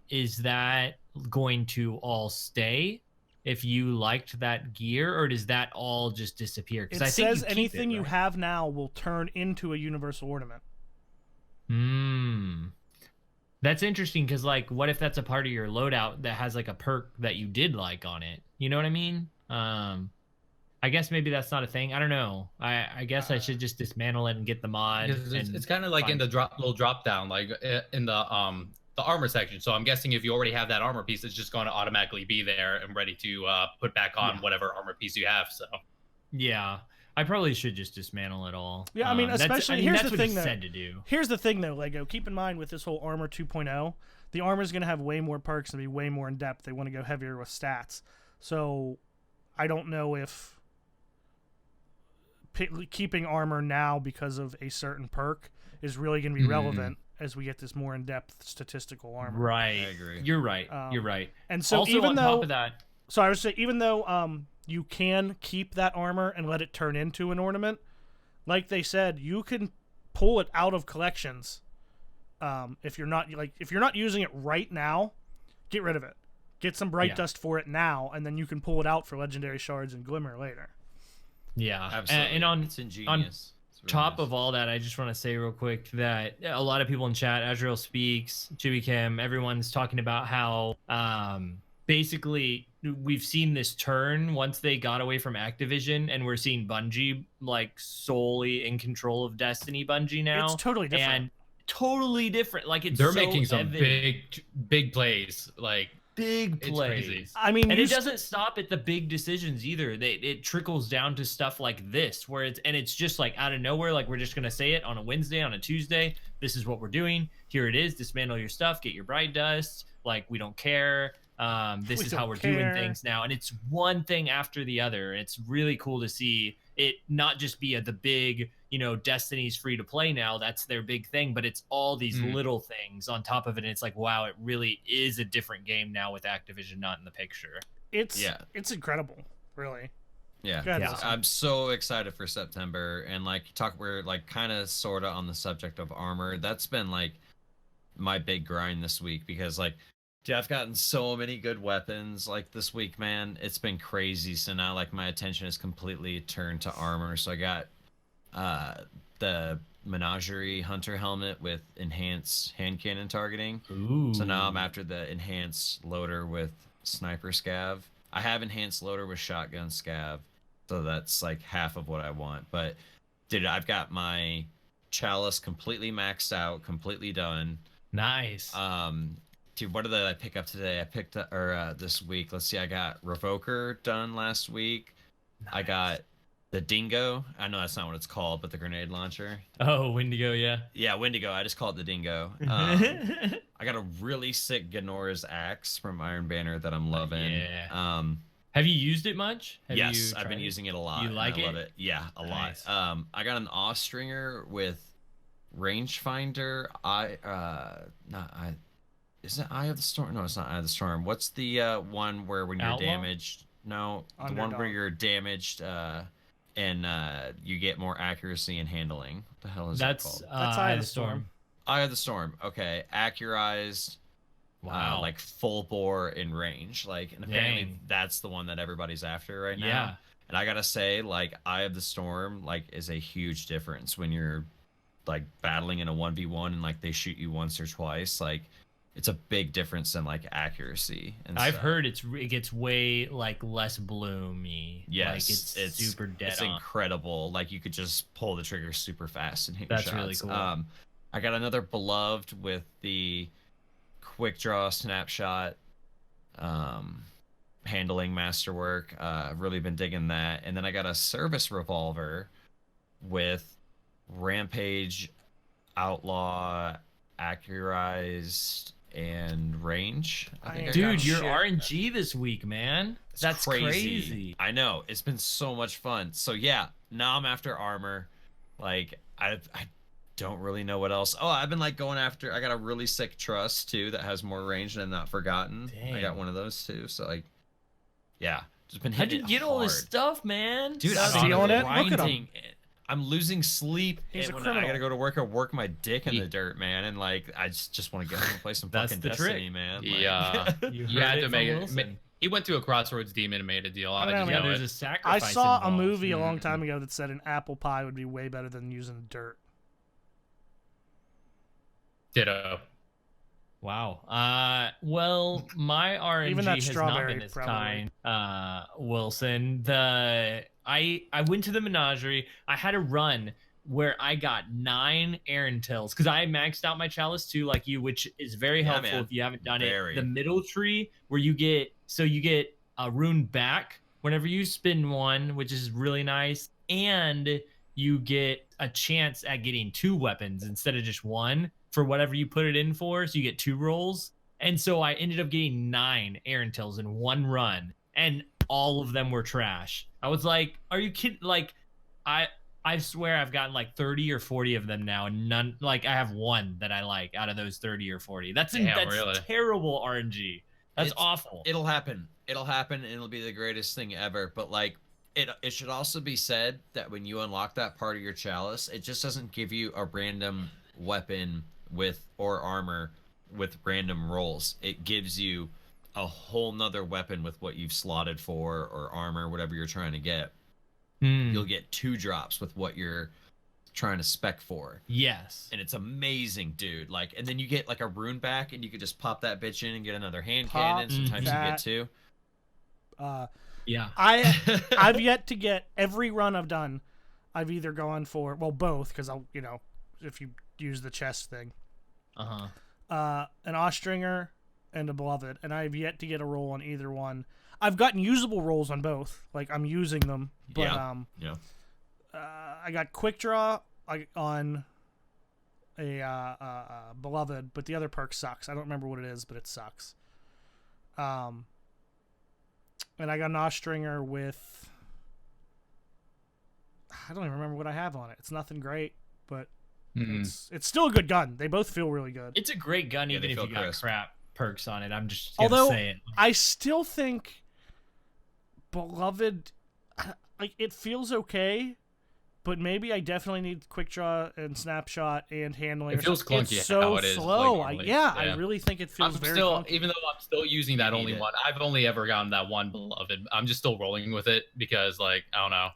S1: is that going to all stay if you liked that gear, or does that all just disappear?
S3: Because I think says anything you have now will turn into a universal ornament.
S1: That's interesting, because like, what if that's a part of your loadout that has like a perk that you did like on it? You know what I mean? I guess maybe that's not a thing. I don't know. I guess I should just dismantle it and get the mod.
S2: It's kind of like in the little drop down, like in the armor section. So I'm guessing if you already have that armor piece, it's just going to automatically be there and ready to put back on whatever armor piece you have. So
S1: yeah. I probably should just dismantle it all.
S3: Yeah, I mean, especially here's the thing,
S1: said to do.
S3: Here's the thing, though, Lego. Keep in mind with this whole Armor 2.0, the armor is going to have way more perks and be way more in depth. They want to go heavier with stats. So I don't know if keeping armor now because of a certain perk is really going to be relevant as we get this more in depth statistical armor.
S1: Right.
S4: I agree.
S1: You're right. You're right.
S3: And so
S1: also,
S3: even
S1: on
S3: though,
S1: top of that,
S3: so I would say even though you can keep that armor and let it turn into an ornament, like they said, you can pull it out of collections. If you're not using it right now, get rid of it. Get some Bright Dust for it now, and then you can pull it out for Legendary Shards and Glimmer later.
S1: Yeah,
S4: absolutely.
S1: And
S4: it's ingenious.
S1: Top of all that, I just want to say real quick that a lot of people in chat, Azrael Speaks, Chibi Kim, everyone's talking about how basically we've seen this turn once they got away from Activision, and we're seeing Bungie like solely in control of Destiny. Bungie now,
S3: it's totally different.
S1: And totally different. Like they're
S2: making some big plays, like
S1: big plays.
S2: Crazy.
S3: I mean,
S1: and it doesn't stop at the big decisions either. It trickles down to stuff like this, where it's just like out of nowhere. Like, we're just gonna say it on a Wednesday, on a Tuesday. This is what we're doing. Here it is. Dismantle your stuff. Get your Bright Dust. Like, we don't care. This is how we're doing things now, and it's one thing after the other. It's really cool to see it not just be the big, Destiny's free to play now. That's their big thing, but it's all these little things on top of it. And it's like, wow, it really is a different game now with Activision not in the picture.
S3: It's incredible, really.
S4: Yeah. I'm so excited for September, and we're kind of sort of on the subject of armor. That's been my big grind this week because like, dude, I've gotten so many good weapons like this week, man. It's been crazy. So now like my attention is completely turned to armor. So I got the Menagerie Hunter helmet with enhanced hand cannon targeting.
S1: Ooh.
S4: So now I'm after the enhanced loader with sniper scav. I have enhanced loader with shotgun scav, so that's like half of what I want. But dude, I've got my chalice completely maxed out, completely done.
S1: Nice.
S4: Dude, what did I pick up today? I picked up, or this week. Let's see, I got Revoker done last week. Nice. I got the Dingo. I know that's not what it's called, but the grenade launcher.
S1: Oh, Wendigo, yeah.
S4: Yeah, Wendigo. I just call it the Dingo. I got a really sick Ganora's axe from Iron Banner that I'm loving.
S1: Yeah. Have you used it much?
S4: Yes, I've been using it a lot.
S1: You like it?
S4: I love it. Yeah, a lot. I got an Austringer with rangefinder. Is it Eye of the Storm? No, it's not Eye of the Storm. What's the one where when you're
S1: Outlaw?
S4: damaged? No,
S3: Underdog.
S4: the one where you're damaged and you get more accuracy and handling. What the hell is that called?
S3: That's Eye of the Storm.
S4: Eye of the Storm. Okay, accurized.
S1: Wow.
S4: Like full bore in range. Like, and apparently
S1: Dang.
S4: that's the one that everybody's after right now.
S1: Yeah.
S4: And I gotta say, like, Eye of the Storm, like, is a huge difference when you're like battling in a 1v1 and like they shoot you once or twice. Like, it's a big difference in like accuracy. And
S1: I've
S4: stuff.
S1: heard it gets way like less bloomy.
S4: Yes,
S1: like it's super dead
S4: It's
S1: on.
S4: incredible. Like you could just pull the trigger super fast and hit
S1: That's
S4: your
S1: really
S4: shots.
S1: cool.
S4: I got another Beloved with the quick draw snapshot handling masterwork. I've really been digging that. And then I got a service revolver with Rampage, Outlaw, Accurized, and Range.
S1: Dude, your RNG this week, man. That's
S4: crazy.
S1: crazy.
S4: I know. It's been so much fun. So yeah, now I'm after armor. Like I don't really know what else. Oh, I've been like going after. I got a really sick trust too that has more range than Not Forgotten.
S1: Dang.
S4: I got one of those too. So like, yeah, just been
S1: How'd
S4: hitting
S1: you
S4: it
S1: get all this
S4: hard.
S1: stuff, man?
S4: Dude?
S3: That's
S4: I'm
S3: stealing it? Look at
S4: grinding. I'm losing sleep
S3: He's a
S4: when
S3: criminal.
S4: I gotta go to work. I work my dick in the dirt, man, and like I just want to get home and play some
S1: That's
S4: fucking
S1: the
S4: Destiny,
S1: trick.
S4: man. Like,
S2: Yeah,
S1: You
S2: you
S1: heard
S2: had
S1: it
S2: to
S1: from
S2: make it.
S1: Wilson.
S2: He went to a Crossroads Demon and made a deal. I
S3: I
S2: just
S3: know,
S1: Yeah,
S2: know
S1: there's
S2: it.
S1: a sacrifice.
S3: I saw a
S1: involved.
S3: movie a long time ago that said an apple pie would be way better than using dirt.
S2: Ditto.
S1: Wow. Well, my RNG
S3: Even that
S1: has not
S3: strawberry,
S1: been as
S3: probably.
S1: kind. Wilson, I went to the Menagerie. I had a run where I got 9 Aaron Tills because I maxed out my chalice too, like you, which is very
S4: Yeah,
S1: helpful
S4: man.
S1: if you haven't done
S4: Very.
S1: it. The middle tree where you get a rune back whenever you spin one, which is really nice, and you get a chance at getting 2 weapons instead of just one for whatever you put it in for. So you get 2 rolls. And so I ended up getting 9 Aaron Tills in one run, and all of them were trash. I was like, are you kidding? Like, I swear I've gotten like 30 or 40 of them now, and none, like I have one that I like out of those 30 or 40. That's
S2: Really?
S1: terrible RNG. That's
S4: It's-
S1: awful.
S4: It'll happen. It'll happen, and it'll be the greatest thing ever. But like, it should also be said that when you unlock that part of your chalice, it just doesn't give you a random weapon or armor with random rolls. It gives you a whole nother weapon with what you've slotted for, or armor, whatever you're trying to get. You'll get 2 drops with what you're trying to spec for.
S1: Yes.
S4: And it's amazing, dude. Like, and then you get like a rune back, and you could just pop that bitch in and get another hand
S3: Pop
S4: cannon. Sometimes you
S3: that.
S4: get 2.
S1: Yeah.
S3: I've yet to get every run I've done. I've either gone for both, because I'll if you use the chest thing,
S1: Uh-huh.
S3: an Austringer and a Beloved, and I've yet to get a roll on either one. I've gotten usable rolls on both, like I'm using them, but
S4: Yeah.
S3: I got quick draw on a Beloved, but the other perk sucks. I don't remember what it is, but it sucks. And I got an Austringer with, I don't even remember what I have on it. It's nothing great, but it's still a good gun. They both feel really good.
S1: It's a great gun,
S4: Yeah,
S1: even
S4: they
S1: if
S4: feel
S1: you got
S4: crisp.
S1: crap perks on it. I'm just gonna
S3: Although
S1: say it.
S3: I still think Beloved, like, it feels okay, but maybe I definitely need quick draw and snapshot and handling.
S2: It feels clunky.
S3: It's so
S2: how it is,
S3: slow.
S2: like,
S3: I really think it feels very clunky.
S2: Even though I'm still using that only one, I've only ever gotten that one beloved. I'm just still rolling with it because, like, I don't know.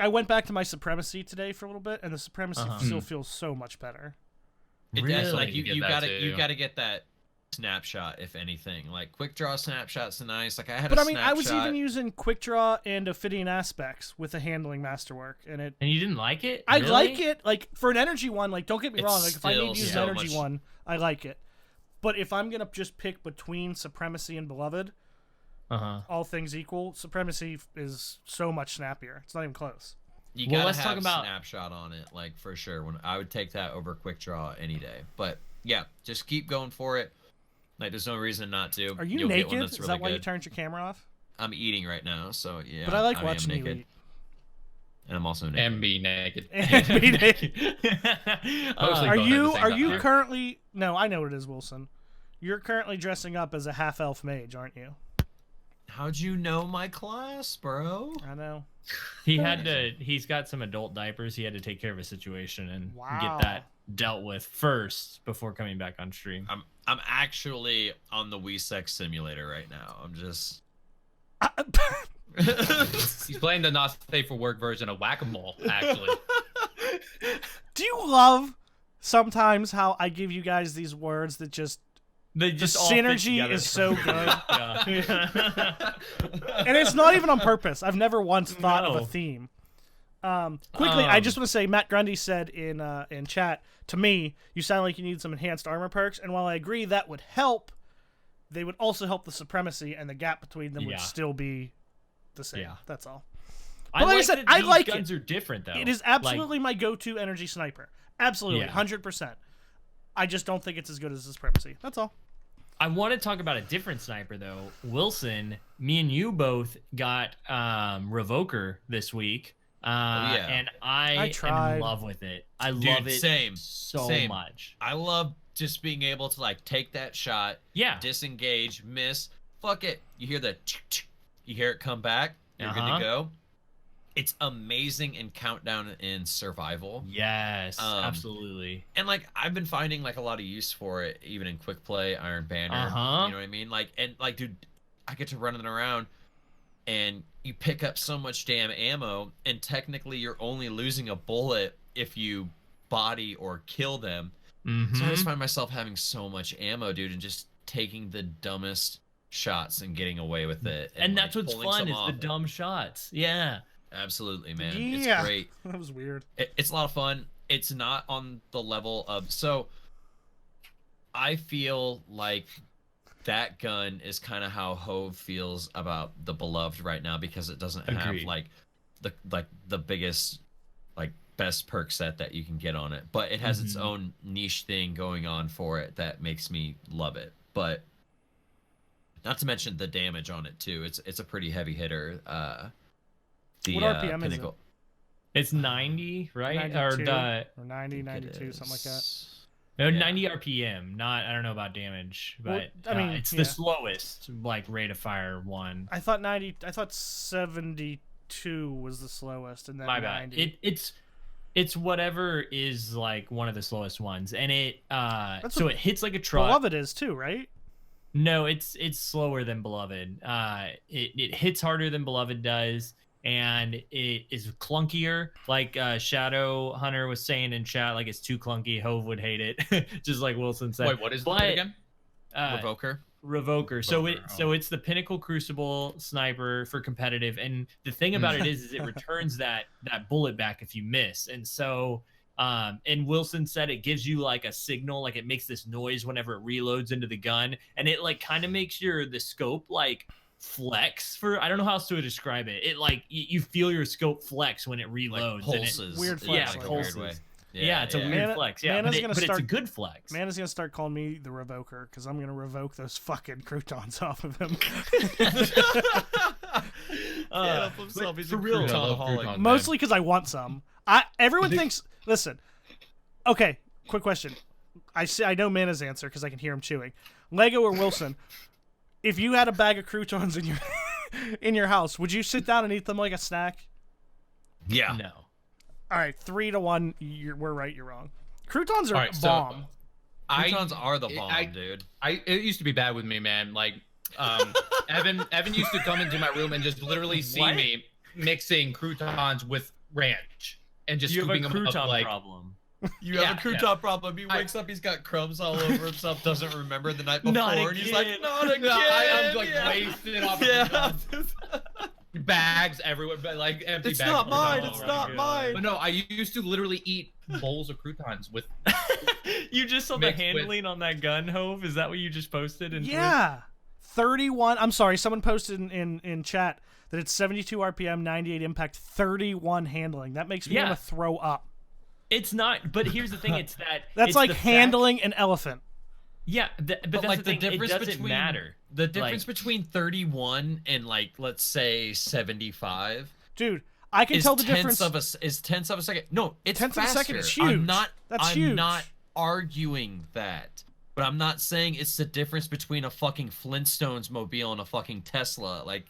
S3: I went back to my supremacy today for a little bit, and the supremacy still feels so much better.
S4: It
S1: Really?
S4: does. Like you gotta get that snapshot, if anything. Like quick draw snapshots are nice. Like I had,
S3: I was even using quick draw and Ophidian aspects with the handling masterwork, and
S1: you didn't like it.
S3: I
S1: really?
S3: like it. Like for an energy one, like don't get me wrong. Like if I need to use an energy one, I like it. But if I'm gonna just pick between supremacy and beloved, all things equal, supremacy is so much snappier. It's not even close.
S4: You gotta have snapshot on it, like for sure. When I would take that over quick draw any day. But yeah, just keep going for it. Like, there's no reason not to.
S3: Are you naked? Is that why you turned your camera off?
S4: I'm eating right now, so yeah.
S3: But I like watching you eat.
S4: And I'm also naked.
S2: And be naked.
S3: And be naked. Are you
S2: time.
S3: currently... No, I know what it is, Wilson. You're currently dressing up as a half-elf mage, aren't you?
S4: How'd you know my class, bro?
S3: I know.
S1: He's got some adult diapers. He had to take care of a situation and get that dealt with first before coming back on stream.
S4: I'm actually on the Wii Sex Simulator right now. I'm just...
S2: He's playing the not safe for work version of Whack-A-Mole, actually.
S3: Do you love sometimes how I give you guys these words that just... the synergy is so good. And it's not even on purpose. I've never once thought of a theme. Quickly, I just want to say, Matt Grundy said in chat, to me, you sound like you need some enhanced armor perks, and while I agree that would help, they would also help the supremacy, and the gap between them would still be the same. Yeah. That's all. But like I said, I like it.
S1: Guns are different, though.
S3: It is absolutely my go-to energy sniper. Absolutely, 100%. I just don't think it's as good as the supremacy. That's all.
S1: I want to talk about a different sniper, though. Wilson, me and you both got Revoker this week. And I am in love with it. I love it so much.
S4: I love just being able to like take that shot, disengage, miss, fuck it. You hear the you hear it come back, you're good to go. It's amazing in countdown and survival.
S1: Yes, absolutely.
S4: And like I've been finding like a lot of use for it, even in quick play, Iron Banner. You know what I mean? Like dude, I get to running around and you pick up so much damn ammo, and technically you're only losing a bullet if you body or kill them. So I just find myself having so much ammo, dude, and just taking the dumbest shots and getting away with it.
S1: And that's what's fun, is the dumb shots. Yeah.
S4: Absolutely, man.
S3: Yeah.
S4: It's great.
S3: That was weird.
S4: It's a lot of fun. It's not on the level of... So, I feel like that gun is kind of how Hove feels about the Beloved right now, because it doesn't have like the biggest, like, best perk set that you can get on it. But it has its own niche thing going on for it that makes me love it. But not to mention the damage on it too. It's a pretty heavy hitter.
S3: What RPM is it?
S1: It's 90, right?
S3: 92, or 90, 92, something like that.
S1: No, 90 RPM. Not, I don't know about damage, but I mean, it's the slowest like rate of fire one.
S3: I thought 72 was the slowest, and then
S1: my
S3: 90.
S1: Bad. It's whatever is like one of the slowest ones, and it so it hits like a truck.
S3: Beloved is too, right?
S1: No, it's slower than Beloved. It hits harder than Beloved does. And it is clunkier, like Shadow Hunter was saying in chat, like it's too clunky. Hove would hate it, just like Wilson said.
S2: Wait, what is it again?
S1: Revoker. So it's the Pinnacle Crucible sniper for competitive, and the thing about it is it returns that bullet back if you miss, and so and Wilson said it gives you like a signal, like it makes this noise whenever it reloads into the gun, and it like kind of makes the scope like flex for, I don't know how else to describe it. It like you feel your scope flex when it reloads.
S4: Like pulses.
S3: Weird flex.
S1: Yeah, pulses. Yeah, it's a weird flex. Yeah, but it's a good flex.
S3: Mana's gonna start calling me the Revoker because I'm gonna revoke those fucking croutons off of him.
S4: For real,
S3: mostly because I want some. Everyone thinks. Listen, okay. Quick question. I know Mana's answer because I can hear him chewing. Lego or Wilson? If you had a bag of croutons in your house, would you sit down and eat them like a snack?
S4: Yeah.
S1: No.
S3: All right, 3-1. We're right. You're wrong. Croutons are
S2: Alright,
S3: bomb.
S4: Croutons are the bomb, dude.
S2: It used to be bad with me, man. Like, Evan used to come into my room and just literally see me mixing croutons with ranch and just scooping them up like.
S1: Problem.
S4: You have a crouton problem. He wakes up, he's got crumbs all over himself, doesn't remember the night before, and he's like, not again.
S2: I'm like wasted off of bags everywhere, but like empty
S4: it's
S2: bags.
S4: Not mine. It's not mine.
S2: But no, I used to literally eat bowls of croutons with.
S1: You just saw the handling on that gun, Hove? Is that what you just posted?
S3: Yeah. 31. I'm sorry. Someone posted in chat that it's 72 RPM, 98 impact, 31 handling. That makes me want to throw up.
S1: It's not, but here's the thing:
S3: that's like handling an elephant.
S1: Yeah, but that's
S4: like
S1: the difference between
S4: matter. The difference between 31 and like let's say 75.
S3: Dude, I can tell the difference.
S4: Is tenths of a second? No, it's
S3: tenths
S4: faster.
S3: of a second is huge.
S4: I'm not arguing that, but I'm not saying it's the difference between a fucking Flintstones mobile and a fucking Tesla. Like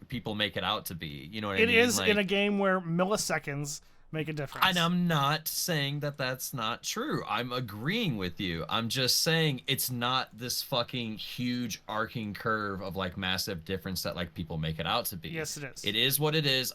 S4: people make it out to be. You know what I mean?
S3: It is in a game where milliseconds make a difference.
S4: And I'm not saying that that's not true. I'm agreeing with you. I'm just saying it's not this fucking huge arcing curve of like massive difference that like people make it out to be.
S3: Yes, it is.
S4: It is what it is.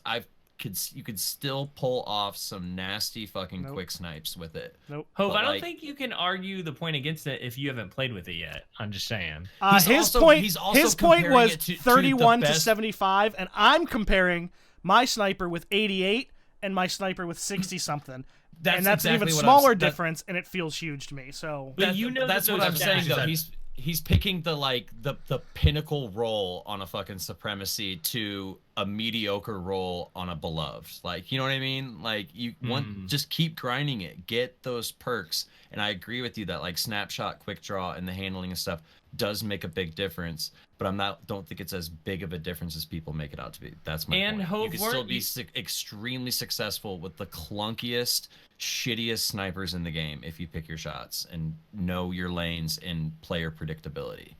S4: You could still pull off some nasty fucking quick snipes with it.
S3: Nope.
S1: Hope, I don't think you can argue the point against it if you haven't played with it yet. I'm just saying.
S3: His point was 31 to 75, and I'm comparing my sniper with 88 and my sniper with 60 something. That's exactly an even smaller difference, and it feels huge to me. So
S4: that's what I'm saying though. He's picking the pinnacle role on a fucking supremacy to a mediocre role on a beloved. Like, you know what I mean? Like just keep grinding it. Get those perks. And I agree with you that like snapshot, quick draw, and the handling and stuff does make a big difference. But don't think it's as big of a difference as people make it out to be. That's my point. You can still be extremely successful with the clunkiest, shittiest snipers in the game if you pick your shots and know your lanes and player predictability.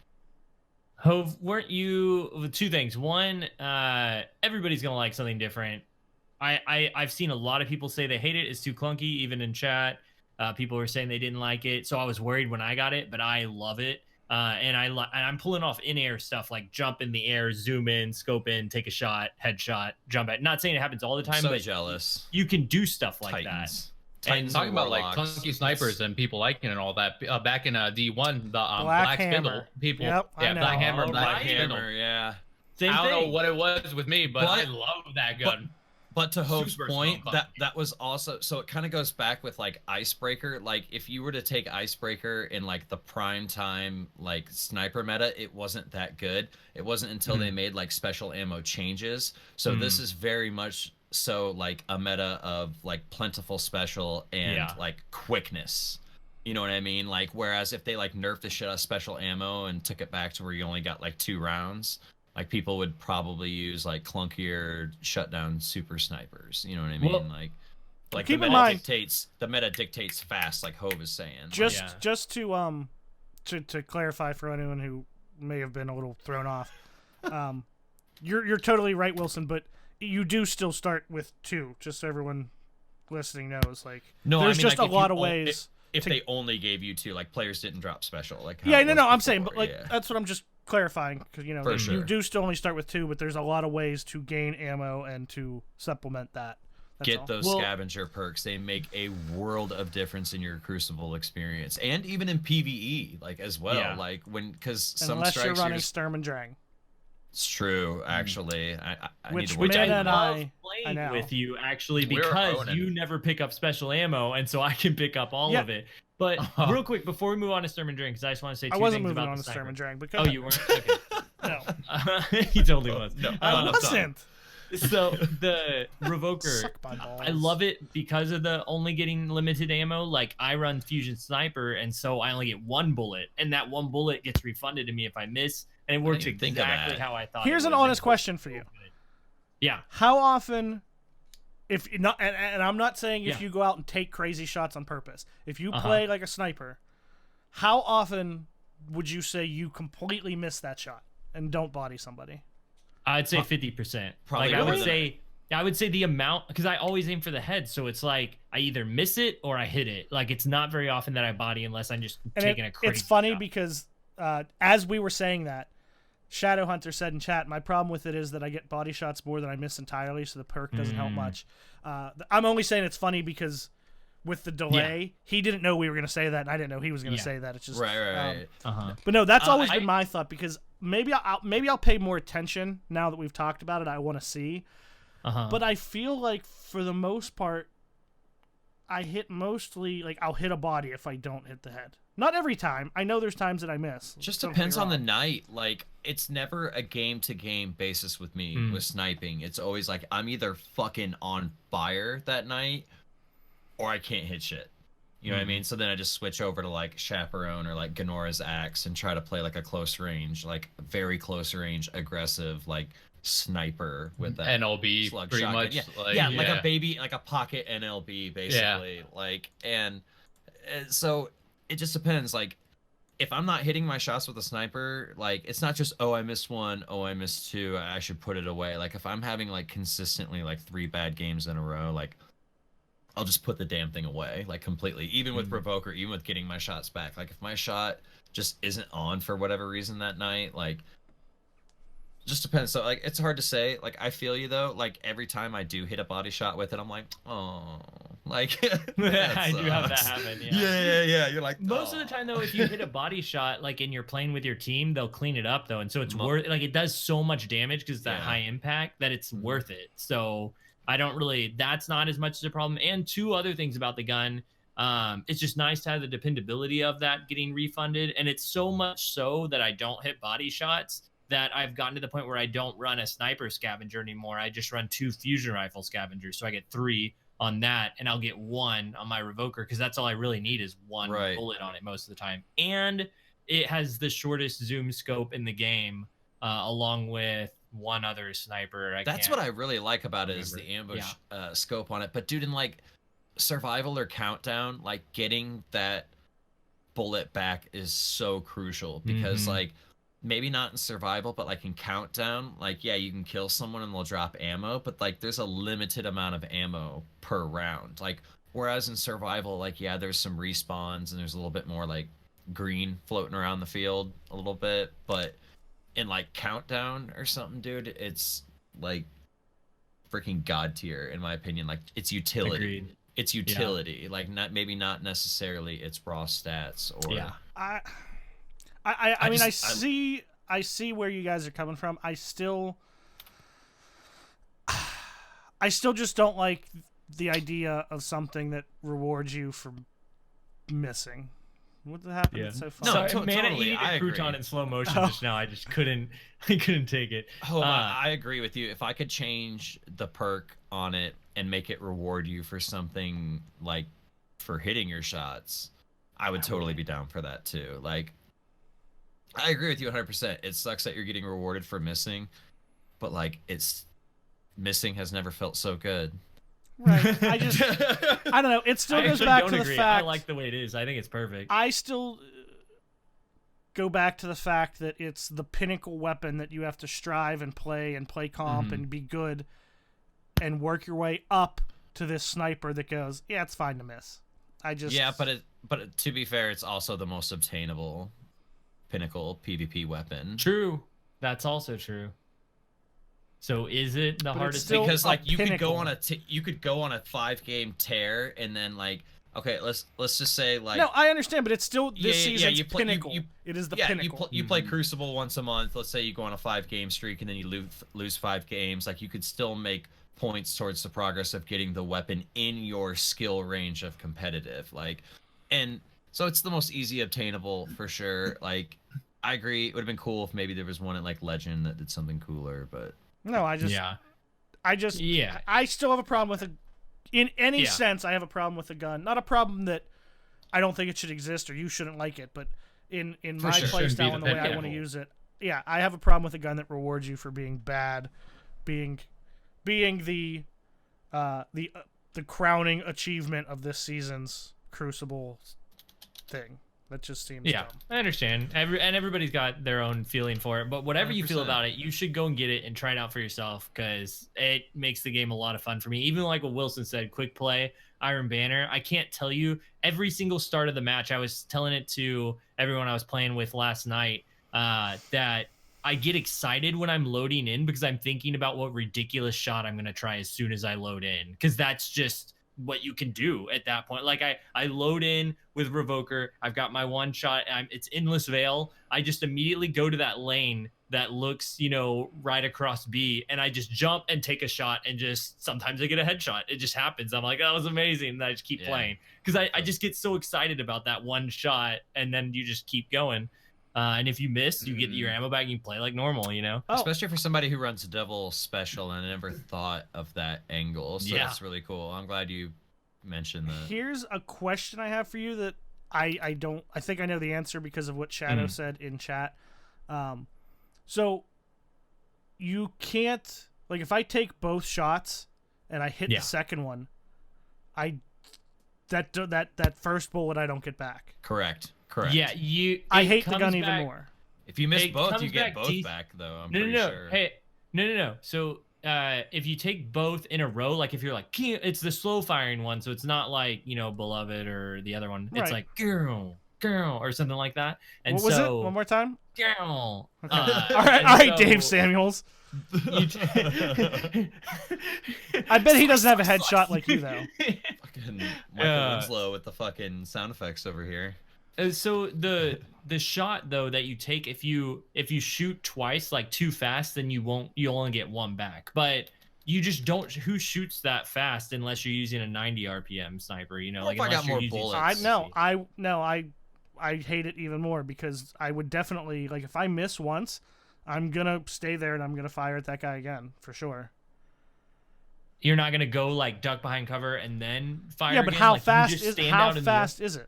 S1: Hove, weren't you two things? One, everybody's gonna like something different. I've seen a lot of people say they hate it. It's too clunky, even in chat. People were saying they didn't like it, so I was worried when I got it, but I love it. And I'm pulling off in-air stuff like jump in the air, zoom in, scope in, take a shot, headshot, jump at. Not saying it happens all the time, but
S4: jealous.
S1: You can do stuff like that.
S2: And talking about like clunky snipers and people liking it and all that, back in D1, the Black Spindle people, Black Hammer,
S4: yeah.
S2: Same I don't know what it was with me, but I love that gun.
S4: But to Hope's point, that was also, so it kind of goes back with like Icebreaker. Like if you were to take Icebreaker in like the prime time like sniper meta, it wasn't that good. It wasn't until they made like special ammo changes. So this is very much so like a meta of like plentiful special and like quickness. You know what I mean? Like whereas if they like nerfed the shit out of special ammo and took it back to where you only got like 2 rounds, like people would probably use like clunkier shutdown super snipers. You know what I mean? Well, like
S3: keep in mind,
S4: the meta dictates fast, like Hove is saying.
S3: Just to clarify for anyone who may have been a little thrown off, you're totally right, Wilson. But you do still start with 2, just so everyone listening knows. Like, there's just a lot of ways.
S4: If they only gave you 2, like players didn't drop special. Like
S3: I'm saying, but like that's what I'm just clarifying, because you do still only start with 2, but there's a lot of ways to gain ammo and to supplement that.
S4: Get those scavenger perks. They make a world of difference in your Crucible experience, and even in PvE, like as well. Like because
S3: unless you're running Sturm and Drang.
S4: It's true, actually. I
S3: which
S4: need to
S3: I
S1: love playing with you actually, because you never pick up special ammo, and so I can pick up all of it. But real quick, before we move on to Sturm and Drang, because I just want to say 2 things about the sniper. I wasn't moving on to Sturm and Drang. But you weren't? Okay. No. He totally was.
S3: No, I wasn't.
S1: So the Revoker, I love it because of the only getting limited ammo. Like I run Fusion Sniper, and so I only get 1 bullet, and that 1 bullet gets refunded to me if I miss, and it works exactly how I thought.
S3: Here's an honest question for you.
S1: Yeah.
S3: How often, if not, and I'm not saying if you go out and take crazy shots on purpose, if you play like a sniper, how often would you say you completely miss that shot and don't body somebody?
S1: I'd say 50%.
S4: Probably
S1: like I would say I would say the amount, because I always aim for the head, so it's like I either miss it or I hit it. Like it's not very often that I body unless I'm just taking a crazy
S3: It's funny
S1: shot.
S3: because as we were saying that, Shadow Hunter said in chat, my problem with it is that I get body shots more than I miss entirely, so the perk doesn't help much. I'm only saying it's funny because with the delay, he didn't know we were going to say that, and I didn't know he was going to say that. It's just
S4: right.
S3: But no, that's always been my thought, because maybe I'll pay more attention now that we've talked about it. I want to see. But I feel like for the most part, I hit mostly, like, I'll hit a body if I don't hit the head. Not every time. I know there's times that I miss.
S4: Just depends on the night. Like, it's never a game-to-game basis with me with sniping. It's always like I'm either fucking on fire that night or I can't hit shit. You know what I mean? So then I just switch over to like Chaperone or like Ganora's Axe and try to play like a close range, like very close range, aggressive, like sniper with that
S2: NLB
S4: slug
S2: pretty
S4: shotgun.
S2: much.
S4: Like a baby, like a pocket NLB basically. Like, and so it just depends. Like, if I'm not hitting my shots with a sniper, like it's not just, oh, I missed one, oh, I missed two, I should put it away. Like if I'm having like consistently like 3 bad games in a row, like I'll just put the damn thing away, like completely. Even with Provoker, even with getting my shots back. Like if my shot just isn't on for whatever reason that night, like just depends. So like it's hard to say. Like I feel you though. Like every time I do hit a body shot with it, I'm like, oh, like
S1: I do have that happen.
S4: Yeah. You're like,
S1: most of the time though, if you hit a body shot, like and you're playing with your team, they'll clean it up though, and so it's worth. Like it does so much damage because that high impact that it's worth it. So I don't really. That's not as much as a problem. And 2 other things about the gun. It's just nice to have the dependability of that getting refunded, and it's so much so that I don't hit body shots. That I've gotten to the point where I don't run a sniper scavenger anymore. I just run 2 fusion rifle scavengers. So I get 3 on that, and I'll get 1 on my revoker because that's all I really need is 1 bullet on it most of the time. And it has the shortest zoom scope in the game, along with 1 other sniper.
S4: That's what I really like about it is the ambush scope on it. But dude, in like survival or countdown, like getting that bullet back is so crucial because like, maybe not in survival, but like in countdown, like yeah, you can kill someone and they'll drop ammo, but like there's a limited amount of ammo per round. Like whereas in survival, like yeah, there's some respawns and there's a little bit more like green floating around the field a little bit, but in like countdown or something, dude, it's like freaking god tier in my opinion. Like it's utility.
S1: Agreed.
S4: It's utility. Like not necessarily its raw stats or
S3: I mean, I see where you guys are coming from. I still just don't like the idea of something that rewards you for missing. What happened? It's so funny.
S1: No,
S4: totally.
S1: I agree. Crouton in slow motion just now. I just couldn't take it.
S4: Oh, I agree with you. If I could change the perk on it and make it reward you for something like for hitting your shots, I would totally be down for that too. Like, I agree with you 100%. It sucks that you're getting rewarded for missing, but like missing has never felt so good.
S3: Right. I don't know. It still goes back to the fact.
S1: I like the way it is. I think it's perfect.
S3: I still go back to the fact that it's the pinnacle weapon that you have to strive and play comp and be good and work your way up to this sniper that goes, yeah, it's fine to miss.
S4: But to be fair, it's also the most obtainable pinnacle PvP weapon.
S1: True. That's also true. So is it the hardest thing?
S4: Because like you could go on a 5-game tear and then like okay, let's just say like
S3: no, I understand, but it's still this season's pinnacle. It is the pinnacle.
S4: You play Crucible once a month. Let's say you go on a 5-game streak and then you lose 5 games. Like you could still make points towards the progress of getting the weapon in your skill range of competitive. Like, and so it's the most easy obtainable for sure. Like, I agree. It would have been cool if maybe there was one at like Legend that did something cooler, but
S3: no, I still have a problem with it. In any sense, I have a problem with the gun. Not a problem that I don't think it should exist or you shouldn't like it, but in my playstyle and the way I want to use it, yeah, I have a problem with a gun that rewards you for being bad, being the crowning achievement of this season's Crucible thing. That just seems
S1: Yeah,
S3: dumb.
S1: I understand. Everybody's got their own feeling for it, but whatever you feel
S4: 100%.
S1: about it, you should go and get it and try it out for yourself because it makes the game a lot of fun for me. Even like what Wilson said, quick play, Iron Banner. I can't tell you every single start of the match. I was telling it to everyone I was playing with last night that I get excited when I'm loading in because I'm thinking about what ridiculous shot I'm going to try as soon as I load in because that's just what you can do at that point. Like I load in with Revoker. I've got my one shot. It's Endless Veil. I just immediately go to that lane that looks, right across B, and I just jump and take a shot, and just sometimes I get a headshot. It just happens. I'm like, that was amazing. And I just keep playing because I just get so excited about that one shot, and then you just keep going. And if you miss, you get your ammo back and you play like normal,
S4: Especially for somebody who runs Devil Special and I never thought of that angle. So that's really cool. I'm glad you mentioned that.
S3: Here's a question I have for you that I think I know the answer because of what Shadow said in chat. So you can't, like, if I take both shots and I hit the second one, that first bullet I don't get back.
S4: Correct.
S1: Yeah,
S3: I hate the gun even more.
S4: If you miss both, you get both back, though. I'm pretty sure.
S1: Hey, no. So if you take both in a row, like if you're like, it's the slow firing one, so it's not like Beloved or the other one. It's like girl or something like that. And
S3: what was it? One more time.
S1: Girl.
S3: Okay. All right, Dave Samuels. I bet he doesn't have a headshot like you though.
S4: Fucking Michael Winslow with the fucking sound effects over here.
S1: So the shot though that you take, if you shoot twice like too fast, then you only get one back. But you just don't. Who shoots that fast unless you're using a 90 RPM sniper? Like
S4: if I got more bullets.
S3: I hate it even more because I would definitely, like, if I miss once, I'm gonna stay there and I'm gonna fire at that guy again for sure.
S1: You're not gonna go like duck behind cover and then fire.
S3: Yeah, but
S1: again?
S3: how
S1: like,
S3: fast is it?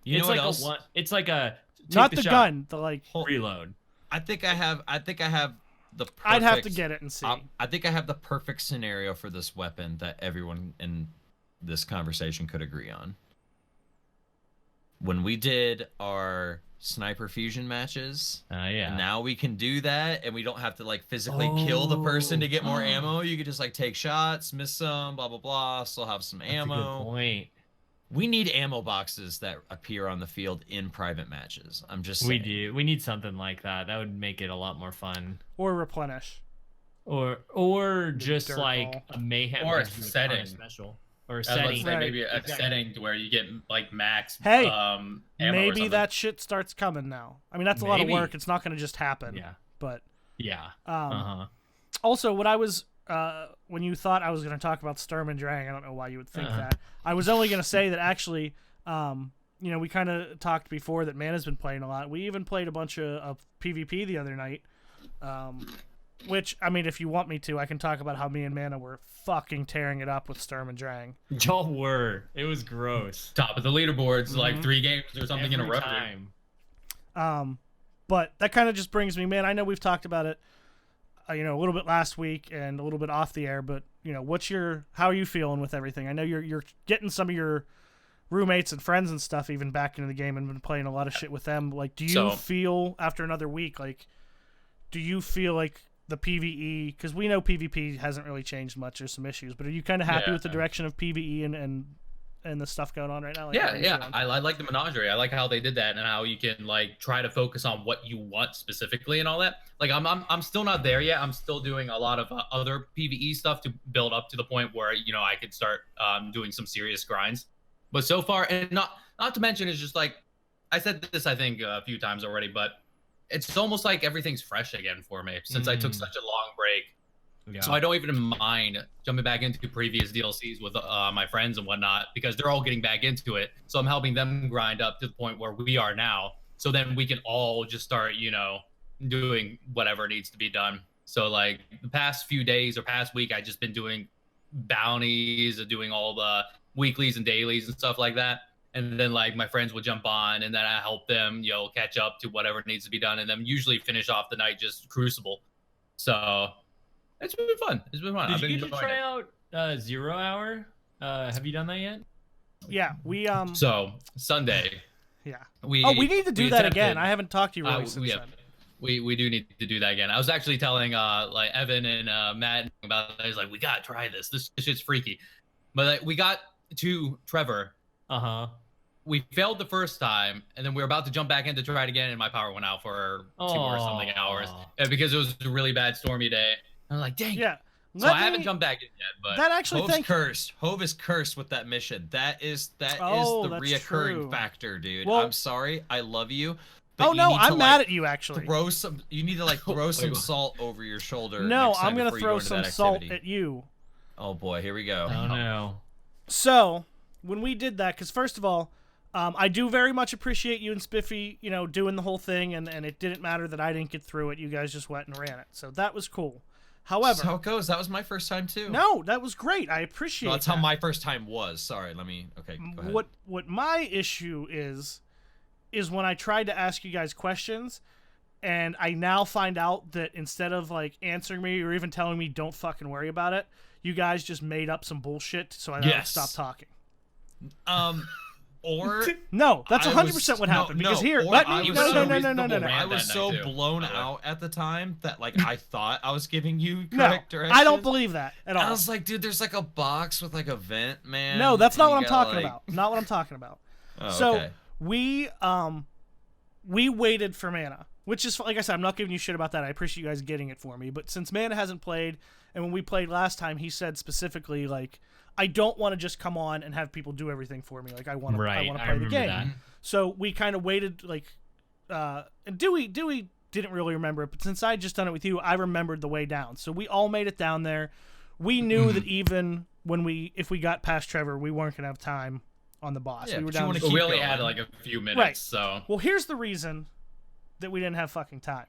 S4: You know what else?
S1: It's like a
S3: not the gun, the like
S1: reload.
S4: I think I have the perfect,
S3: I'd have to get it and see.
S4: I think I have the perfect scenario for this weapon that everyone in this conversation could agree on. When we did our sniper fusion matches, now we can do that, and we don't have to like physically kill the person to get more ammo. You could just like take shots, miss some, blah blah blah, still have some ammo.
S1: That's a good point.
S4: We need ammo boxes that appear on the field in private matches. I'm just saying.
S1: We do. We need something like that. That would make it a lot more fun.
S3: Or replenish.
S1: Or just like a mayhem
S2: or a setting
S1: special. Or a setting.
S2: Maybe a setting to where you get like max
S3: ammo maybe
S2: or
S3: that shit starts coming now. I mean, that's a lot of work. It's not going to just happen.
S1: Yeah.
S3: But
S1: yeah.
S3: Also, what I was when you thought I was going to talk about Sturm and Drang, I don't know why you would think that. I was only going to say that actually, we kind of talked before that Mana's been playing a lot. We even played a bunch of PvP the other night, which, I mean, if you want me to, I can talk about how me and Mana were fucking tearing it up with Sturm and Drang.
S1: Y'all were. It was gross.
S2: Top of the leaderboards, like 3 games or something in a row.
S3: But that kind of just brings me, man, I know we've talked about it, a little bit last week and a little bit off the air, but how are you feeling with everything? I know you're getting some of your roommates and friends and stuff even back into the game and been playing a lot of shit with them. Like, do you feel after another week, like, do you feel like the PvE, because we know PvP hasn't really changed much, there's some issues, but are you kind of happy with the direction of PvE and the stuff going on right now? Like,
S2: I like the Menagerie. I like how they did that and how you can like try to focus on what you want specifically and all that. Like I'm still not there yet. I'm still doing a lot of other PvE stuff to build up to the point where I could start doing some serious grinds. But so far, and not to mention, it's just like I said this I think a few times already, but it's almost like everything's fresh again for me since I took such a long break. Yeah. So I don't even mind jumping back into previous DLCs with my friends and whatnot because they're all getting back into it. So I'm helping them grind up to the point where we are now. So then we can all just start, doing whatever needs to be done. So like the past few days or past week, I just been doing bounties, doing all the weeklies and dailies and stuff like that. And then like my friends will jump on and then I help them, catch up to whatever needs to be done. And then usually finish off the night just Crucible. So it's been fun. It's been fun.
S1: Did you get to try out 0 Hour? Have you done that yet?
S3: Yeah, we
S2: So Sunday,
S3: Yeah.
S2: We
S3: need to do that again.
S2: attempted.
S3: I haven't talked to you really since then.
S2: We do need to do that again. I was actually telling like Evan and Matt about it. I was like, we gotta try this. This shit's freaky. But like, we got to Trevor. We failed the first time, and then we were about to jump back in to try it again, and my power went out for 2 or something hours because it was a really bad stormy day. I'm like, dang.
S3: Yeah.
S2: So I haven't jumped back in yet, but
S3: that actually
S4: Hove's cursed. Hove is cursed with that mission. That is the reoccurring
S3: true.
S4: factor, dude.
S3: Well,
S4: I'm sorry. I love you.
S3: Oh no, I'm mad at you actually.
S4: You need to like throw some salt over your shoulder.
S3: No,
S4: next time
S3: I'm gonna
S4: before you
S3: throw
S4: go into
S3: some
S4: that
S3: salt
S4: activity.
S3: at you.
S4: Oh boy, here we go.
S1: Oh no.
S3: So when we did that, because first of all, I do very much appreciate you and Spiffy, doing the whole thing, and it didn't matter that I didn't get through it. You guys just went and ran it, so that was cool. However,
S4: that's how it goes. That was my first time too.
S3: No, that was great. I appreciate.
S4: That's how my first time was. Sorry, okay, go ahead.
S3: What my issue is when I tried to ask you guys questions, and I now find out that instead of like answering me or even telling me don't fucking worry about it, you guys just made up some bullshit so I don't stop talking.
S4: Or
S3: no, that's 100% what happened. Because here, let me no.
S4: I was so blown out at the time that like I thought I was giving you correct directions.
S3: I don't believe that at all.
S4: I was like, dude, there's like a box with like a vent, man.
S3: No, that's not what I'm talking about. Not what I'm talking about.
S4: So okay.
S3: we waited for mana, which is like I said, I'm not giving you shit about that. I appreciate you guys getting it for me. But since Mana hasn't played, and when we played last time, he said specifically like, I don't want to just come on and have people do everything for me. Like I want to play the game. That. So we kind of waited like, and Dewey didn't really remember it, but since I had just done it with you, I remembered the way down. So we all made it down there. We knew that even if we got past Trevor, we weren't gonna have time on the boss.
S4: Yeah,
S3: we were down.
S2: We only had like a few minutes.
S3: Right.
S2: So
S3: well, here's the reason that we didn't have fucking time.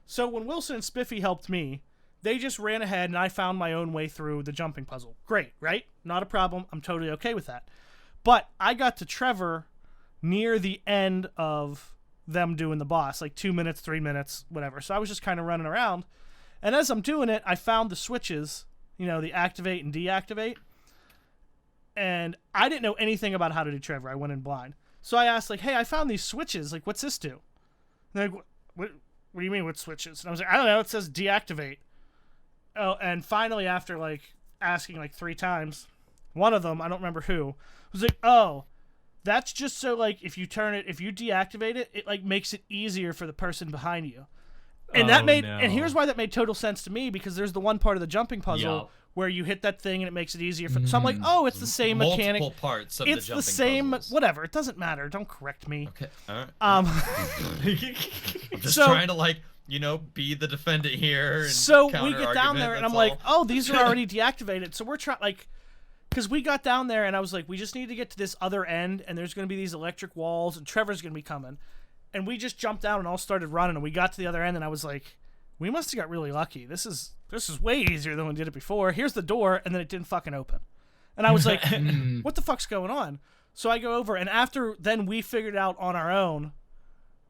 S3: So when Wilson and Spiffy helped me, they just ran ahead and I found my own way through the jumping puzzle. Great, right? Not a problem. I'm totally okay with that. But I got to Trevor near the end of them doing the boss, like 2 minutes, 3 minutes, whatever. So I was just kind of running around. And as I'm doing it, I found the switches, the activate and deactivate. And I didn't know anything about how to do Trevor. I went in blind. So I asked, like, hey, I found these switches. Like, what's this do? And they're like, what do you mean, what switches? And I was like, I don't know. It says deactivate. Oh, and finally, after like asking like 3 times, one of them, I don't remember who, was like, oh, that's just so like if you deactivate it, it like makes it easier for the person behind you. And and here's why that made total sense to me, because there's the one part of the jumping puzzle where you hit that thing and it makes it easier for. So I'm like, oh, it's the same mechanic.
S4: Multiple parts of
S3: it's
S4: the jumping
S3: the same.
S4: puzzles.
S3: Whatever. It doesn't matter. Don't correct me.
S4: Okay. All right.
S3: I'm
S4: just trying to like. Be the defendant here. And
S3: so we get down there, and I'm like, oh, these are already deactivated. So we're trying, like, because we got down there, and I was like, we just need to get to this other end, and there's going to be these electric walls, and Trevor's going to be coming. And we just jumped down and all started running, and we got to the other end, and I was like, we must have got really lucky. This is way easier than we did it before. Here's the door, and then it didn't fucking open. And I was like, what the fuck's going on? So I go over, and after then we figured out on our own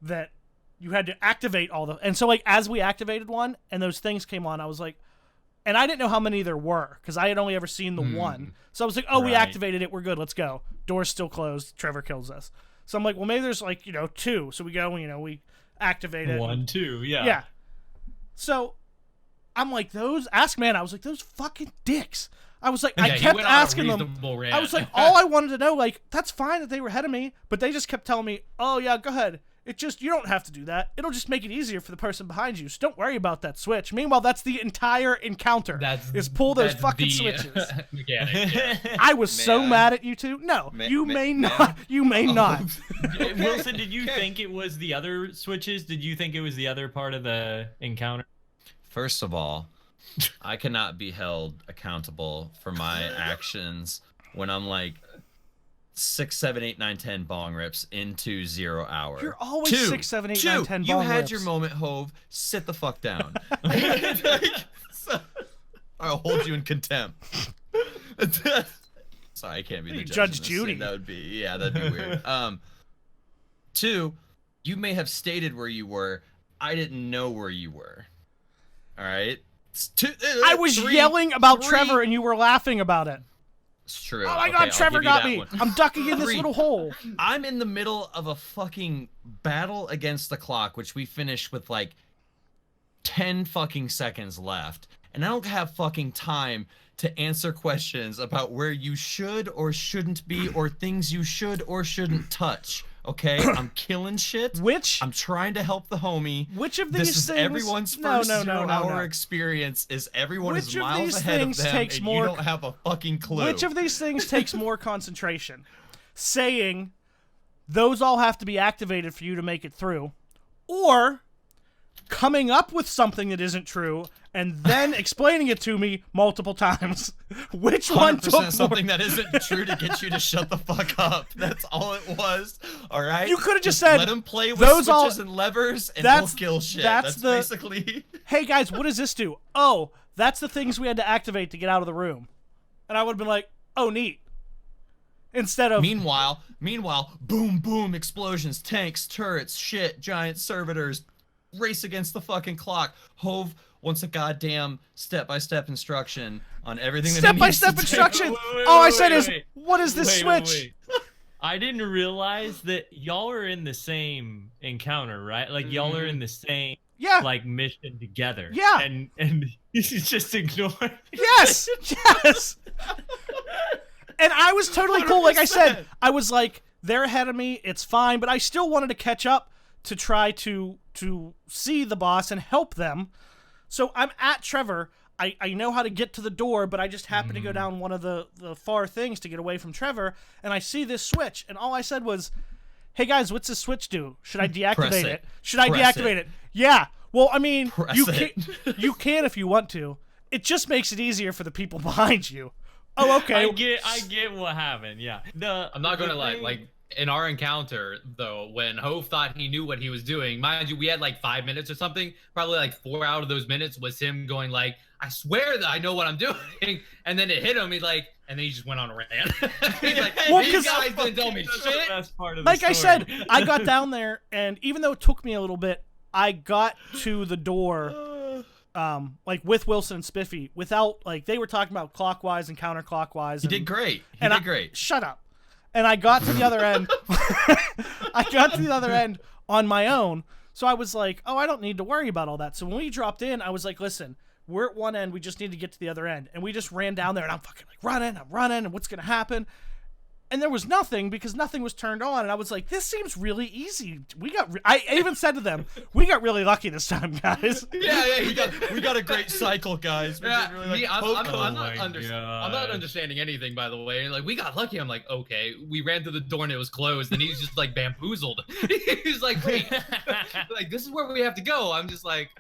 S3: that you had to activate all the... And so, like, as we activated one and those things came on, I was like... And I didn't know how many there were, because I had only ever seen the one. So I was like, oh, we activated it. We're good. Let's go. Door's still closed. Trevor kills us. So I'm like, well, maybe there's, like, 2. So we go, we activate it.
S1: 1, 2, yeah.
S3: Yeah. So I'm like, Ask Man, I was like, those fucking dicks. I was like, I kept asking them. I was like, all I wanted to know, like, that's fine that they were ahead of me, but they just kept telling me, oh, yeah, go ahead. You don't have to do that. It'll just make it easier for the person behind you. So don't worry about that switch. Meanwhile, that's the entire encounter. Pull those fucking switches.
S2: Mechanic, yeah.
S3: I was so mad at you two. No, you may not. You may not.
S1: Wilson, did you think it was the other switches? Did you think it was the other part of the encounter?
S4: First of all, I cannot be held accountable for my actions when I'm like 6, 7, 8, 9, 10 bong rips into 0 hour.
S3: You're always 6, 7, 8, 9, 10 bong rips.
S4: You had your moment, Hove. Sit the fuck down. I'll hold you in contempt. Sorry, I can't be the
S3: Judge Judy.
S4: That'd be weird. 2, you may have stated where you were. I didn't know where you were. All right.
S3: I was yelling about Trevor, and you were laughing about it.
S4: It's true.
S3: Oh my
S4: Okay,
S3: god,
S4: I'll
S3: Trevor
S4: give you
S3: got
S4: that
S3: me.
S4: one.
S3: I'm ducking in this
S4: 3.
S3: little hole.
S4: I'm in the middle of a fucking battle against the clock, which we finished with like 10 fucking seconds left. And I don't have fucking time to answer questions about where you should or shouldn't be or things you should or shouldn't touch. Okay? I'm killing shit. I'm trying to help the homie.
S3: Which of these
S4: this is
S3: things...
S4: everyone's first 0-hour experience is everyone is miles ahead of them and you don't have a fucking clue.
S3: Which of these things takes more concentration? Saying those all have to be activated for you to make it through, or coming up with something that isn't true and then explaining it to me multiple times. Which one took more?
S4: Something that isn't true to get you to shut the fuck up. That's all it was. All right.
S3: You could have just said,
S4: let him play with switches and levers, and we'll kill shit. That's basically.
S3: Hey guys, what does this do? Oh, that's the things we had to activate to get out of the room. And I would have been like, oh, neat. Instead of
S4: meanwhile, boom, boom, explosions, tanks, turrets, shit, giant servitors, race against the fucking clock. Hove wants a goddamn step-by-step instruction on everything.
S3: Step-by-step instruction. All I said is, what is this switch?
S1: I didn't realize that y'all are in the same encounter, right? Like y'all are in the same like mission together.
S3: Yeah.
S1: And he's just ignoring.
S3: Yes. Yes. And I was totally cool. Like I said, I was like, they're ahead of me. It's fine. But I still wanted to catch up to try to see the boss and help them. So I'm at Trevor. I know how to get to the door, but I just happen to go down one of the far things to get away from Trevor. And I see this switch. And all I said was, hey, guys, what's this switch do? Should I deactivate it? Should I deactivate it? Yeah. Well, I mean, you can if you want to. It just makes it easier for the people behind you. Oh, okay.
S1: I get what happened. Yeah.
S2: I'm not gonna lie. Like in our encounter, though, when Hove thought he knew what he was doing, mind you, we had like 5 minutes or something. Probably like 4 out of those minutes was him going like, "I swear that I know what I'm doing," and then it hit him. He's like, and then he just went on a rant. He's like, well, "You guys didn't tell me shit."
S3: Like I said, I got down there, and even though it took me a little bit, I got to the door. Like with Wilson and Spiffy, without like they were talking about clockwise and counterclockwise.
S4: He did great. He did great.
S3: Shut up. And I got to the other end. I got to the other end on my own. So I was like, oh, I don't need to worry about all that. So when we dropped in, I was like, listen, we're at one end. We just need to get to the other end. And we just ran down there, and I'm fucking like running, and what's gonna happen? And there was nothing because nothing was turned on. And I was like, this seems really easy. I even said to them, we got really lucky this time, guys.
S4: Yeah, we got a great cycle, guys.
S2: Really I'm not understanding anything, by the way. Like, we got lucky. I'm like, okay. We ran through the door and it was closed, and he's just like bamboozled. He's like, wait, like this is where we have to go. I'm just like,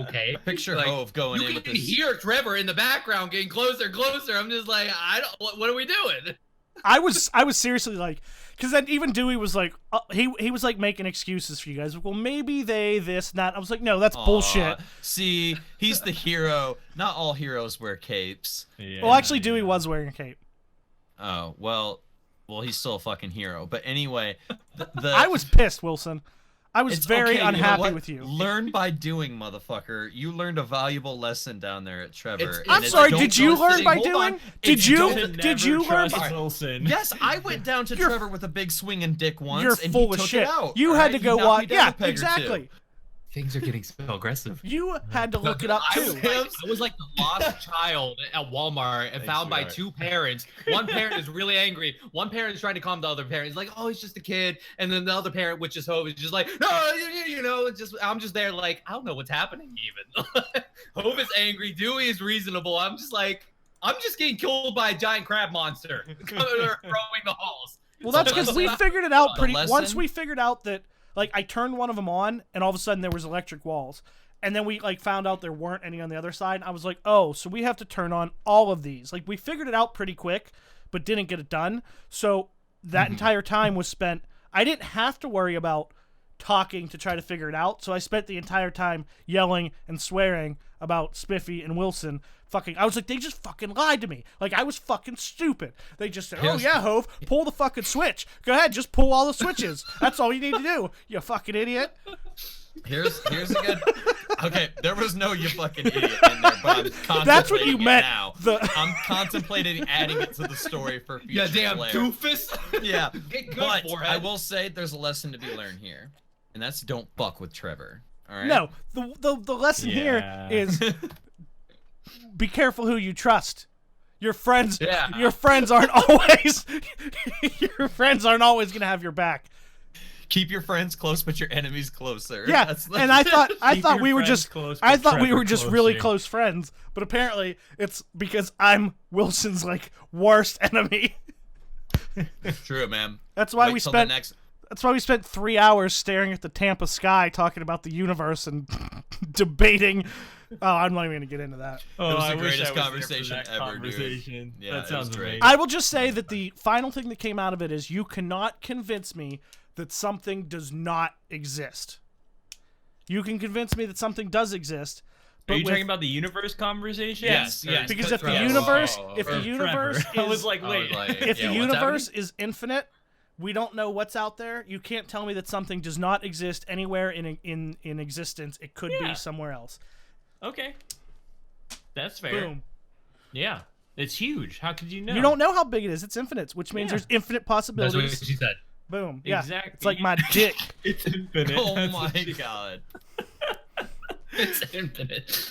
S2: okay.
S4: Picture
S2: like,
S4: Hove going in with this.
S2: You can hear Trevor in the background getting closer. I'm just like, what are we doing?
S3: I was seriously like, because then even Dewey was like, he was like making excuses for you guys. Well, maybe they this and that. I was like, no, that's bullshit.
S4: See, he's the hero. Not all heroes wear capes.
S3: Yeah, well, actually, Dewey was wearing a cape.
S4: Oh well, he's still a fucking hero. But anyway,
S3: I was pissed, Wilson. I was very unhappy with you.
S4: Learn by doing, motherfucker. You learned a valuable lesson down there at Trevor.
S3: I'm sorry, did you learn by doing? Did you learn by
S1: Wilson?
S4: Yes, I went down to Trevor with a big swinging dick once,
S3: you're
S4: and
S3: full
S4: he
S3: of
S4: took
S3: shit.
S4: it out.
S3: You had to go watch. Yeah, exactly.
S2: Things are getting so aggressive.
S3: You had to look it up too.
S2: I was like the lost child at Walmart and found by two parents. One parent is really angry. One parent is trying to calm the other parent. He's like, "Oh, he's just a kid," and then the other parent, which is Hove, is just like, "No, you know, I'm just there, like I don't know what's happening." Even Hove is angry. Dewey is reasonable. I'm just getting killed by a giant crab monster throwing the halls.
S3: Well, that's because we figured it out once we figured out that. Like, I turned one of them on, and all of a sudden there was electric walls. And then we, like, found out there weren't any on the other side. And I was like, oh, so we have to turn on all of these. Like, we figured it out pretty quick, but didn't get it done. So that entire time was spent... I didn't have to worry about talking to try to figure it out. So I spent the entire time yelling and swearing about Spiffy and Wilson. I was like, they just fucking lied to me. Like, I was fucking stupid. They just said, oh yeah, Hove, pull the fucking switch. Go ahead, just pull all the switches. That's all you need to do, you fucking idiot.
S4: Here's a good Okay, there was no "you fucking idiot" in there, but I'm contemplating
S3: That's what you meant.
S4: now.
S3: The...
S4: I'm contemplating adding it to the story for future.
S2: Yeah, damn
S4: flair.
S2: doofus.
S4: Yeah,
S2: Get good,
S4: but
S2: forehead.
S4: I will say there's a lesson to be learned here, and that's don't fuck with Trevor. All right.
S3: No, the lesson here is be careful who you trust. Your friends, your friends aren't always gonna have your back.
S4: Keep your friends close, but your enemies closer.
S3: Yeah, and I thought we were just really close friends, but apparently it's because I'm Wilson's like worst enemy.
S4: True, man.
S3: That's why we spent 3 hours staring at the Tampa sky, talking about the universe and debating. Oh, I'm not even gonna get into that.
S1: Oh,
S4: it was
S1: I
S4: the greatest
S1: wish I was
S4: conversation
S1: there for that
S4: ever,
S1: conversation.
S4: dude. Yeah,
S1: that sounds great.
S3: I will just say that the final thing that came out of it is you cannot convince me that something does not exist. You can convince me that something does exist.
S1: Are you talking about the universe conversation?
S2: Yes.
S3: Because if the universe,
S1: I was like, wait,
S3: if the universe is infinite, we don't know what's out there. You can't tell me that something does not exist anywhere in existence. It could be somewhere else.
S1: Okay, that's fair.
S3: Boom.
S1: Yeah, it's huge. How could you know?
S3: You don't know how big it is. It's infinite, which means there's infinite possibilities.
S2: That's what she said.
S3: Boom. Yeah.
S1: Exactly.
S3: It's like my dick.
S1: It's infinite.
S4: Oh
S1: That's
S4: my
S1: what
S4: god.
S2: It's infinite.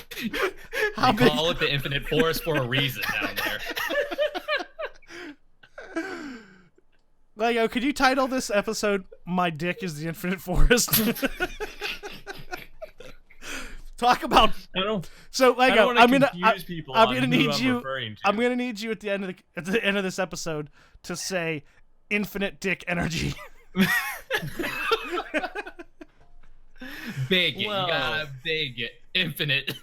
S2: They call it the infinite forest for a reason down there.
S3: Lego, could you title this episode "My Dick is the Infinite Forest"? Talk about.
S1: I don't.
S3: So Lego, I'm gonna need you.
S1: To.
S3: I'm gonna need you at the end of this episode to say "infinite dick energy."
S2: Big. You got big. Infinite.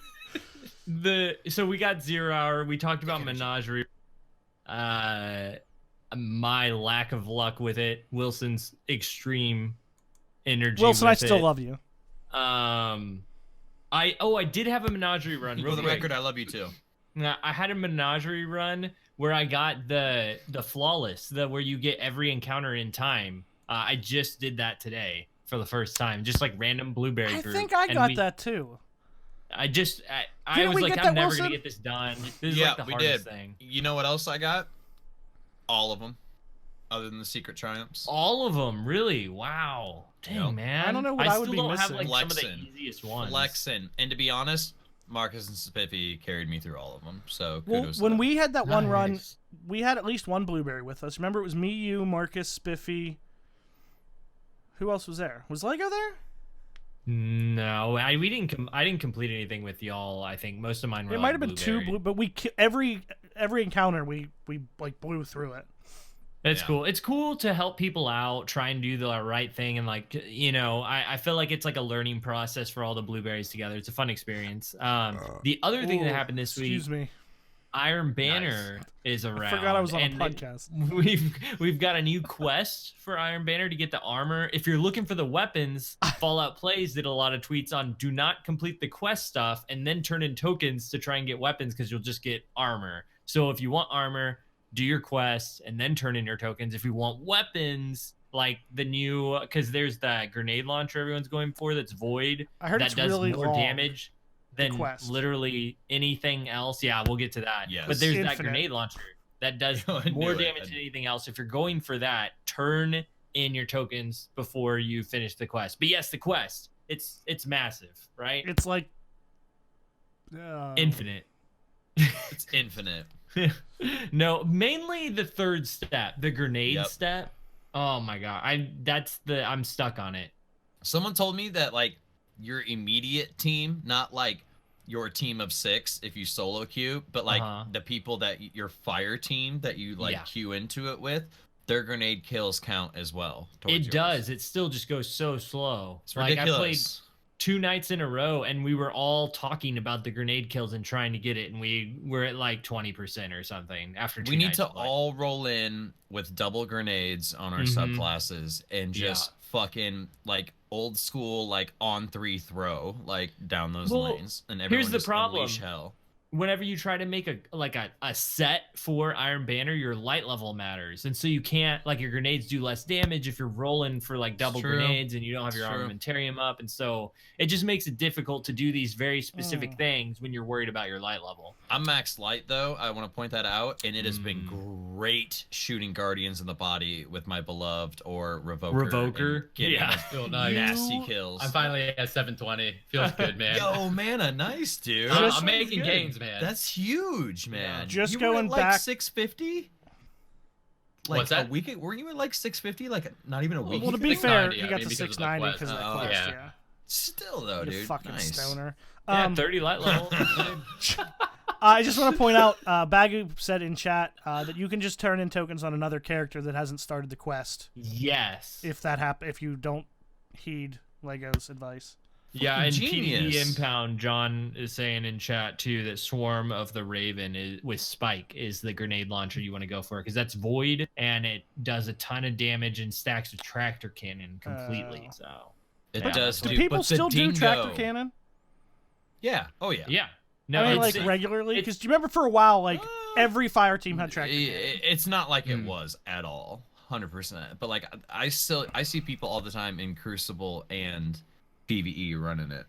S1: So we got 0 hour. We talked about Menagerie. My lack of luck with it. Wilson's extreme energy.
S3: Wilson,
S1: with
S3: I still
S1: it.
S3: love you.
S1: I did have a Menagerie run.
S4: For the record, I love you too.
S1: I had a Menagerie run where I got the flawless, where you get every encounter in time. I just did that today for the first time, just like random blueberry
S3: I
S1: group.
S3: think I got that too.
S1: I was like, I'm never gonna get this done. This is like the hardest thing.
S4: You know what else I got? All of them, other than the secret triumphs.
S1: All of them, really? Wow. Dang, man.
S3: I don't know what I would be
S1: still don't
S3: missing.
S1: have like some of the easiest ones.
S4: Flexin'. And to be honest, Marcus and Spiffy carried me through all of them. So kudos to
S3: when
S4: them.
S3: we had that one run, we had at least one blueberry with us. Remember, it was me, you, Marcus, Spiffy. Who else was there? Was Lego there?
S1: No, I didn't complete anything with y'all. I think most of mine were.
S3: It might have been two, but every encounter we like blew through it.
S1: It's cool. It's cool to help people out, try and do the right thing, and like I feel like it's like a learning process for all the blueberries together. It's a fun experience. The other thing that happened this week.
S3: Excuse me.
S1: Iron Banner is around.
S3: I forgot I was on a podcast.
S1: We've got a new quest for Iron Banner to get the armor. If you're looking for the weapons, Fallout Plays did a lot of tweets on do not complete the quest stuff and then turn in tokens to try and get weapons because you'll just get armor. So if you want armor, do your quest and then turn in your tokens. If you want weapons, like the new, because there's that grenade launcher everyone's going for that's void.
S3: I heard
S1: that
S3: it's
S1: does
S3: really
S1: more
S3: long.
S1: damage than literally anything else. Yeah, we'll get to that.
S4: Yes.
S1: But there's
S3: Infinite.
S1: that grenade launcher that does
S4: I knew
S1: more
S4: it.
S1: damage than anything else. If you're going for that, turn in your tokens before you finish the quest. But yes, the quest, it's massive, right?
S3: It's like
S1: infinite.
S4: It's infinite.
S1: No, mainly the third step, the grenade step. Oh my god, I'm stuck on it.
S4: Someone told me that like your immediate team, not like your team of 6 if you solo queue, but like the people that your fire team that you like queue into it with, their grenade kills count as well.
S1: It does. It still just goes so slow.
S4: It's ridiculous.
S1: I played 2 nights in a row and we were all talking about the grenade kills and trying to get it, and we were at like 20% or something after 2
S4: We need
S1: nights
S4: to
S1: of play.
S4: all roll in with double grenades on our subclasses and just fucking like old school like on 3 throw like down those lanes, and everyone
S1: here's the
S4: just
S1: problem.
S4: unleash hell.
S1: whenever you try to make a set for Iron Banner, your light level matters, and so you can't, like, your grenades do less damage if you're rolling for like double grenades and you don't have your armamentarium up, and so it just makes it difficult to do these very specific things when you're worried about your light level.
S4: I'm max light though. I want to point that out, and it has been great shooting Guardians in the body with my beloved or Revoker.
S2: Yeah,
S4: nasty kills.
S2: I'm finally at 720. Feels good, man.
S4: Yo, Mana, nice, dude.
S2: I'm making gains, man.
S4: That's huge, man.
S3: Just
S4: you
S3: going
S4: were at,
S3: back,
S4: like 650. Like
S2: what's that?
S4: a week? Were you at like 650? Like not even a week.
S3: Well, to be fair, you got to 690 because of the quest. Yeah.
S4: Still though,
S3: you
S4: dude.
S3: Fucking stoner.
S1: 30 light level.
S3: I just want to point out, Bagu said in chat that you can just turn in tokens on another character that hasn't started the quest.
S1: Yes.
S3: If you don't heed Lego's advice.
S1: Yeah, and PvE Impound, John is saying in chat too that Swarm of the Raven with Spike is the grenade launcher you want to go for, because that's void and it does a ton of damage and stacks a tractor cannon completely. So
S4: it does.
S3: Do people still do tractor cannon?
S4: Yeah. Oh yeah.
S1: Yeah. No,
S3: I mean, like regularly, because do you remember for a while, like every fire team had tractor cannon?
S4: It's not like it was at all, 100%. But like I see people all the time in Crucible and PvE running it.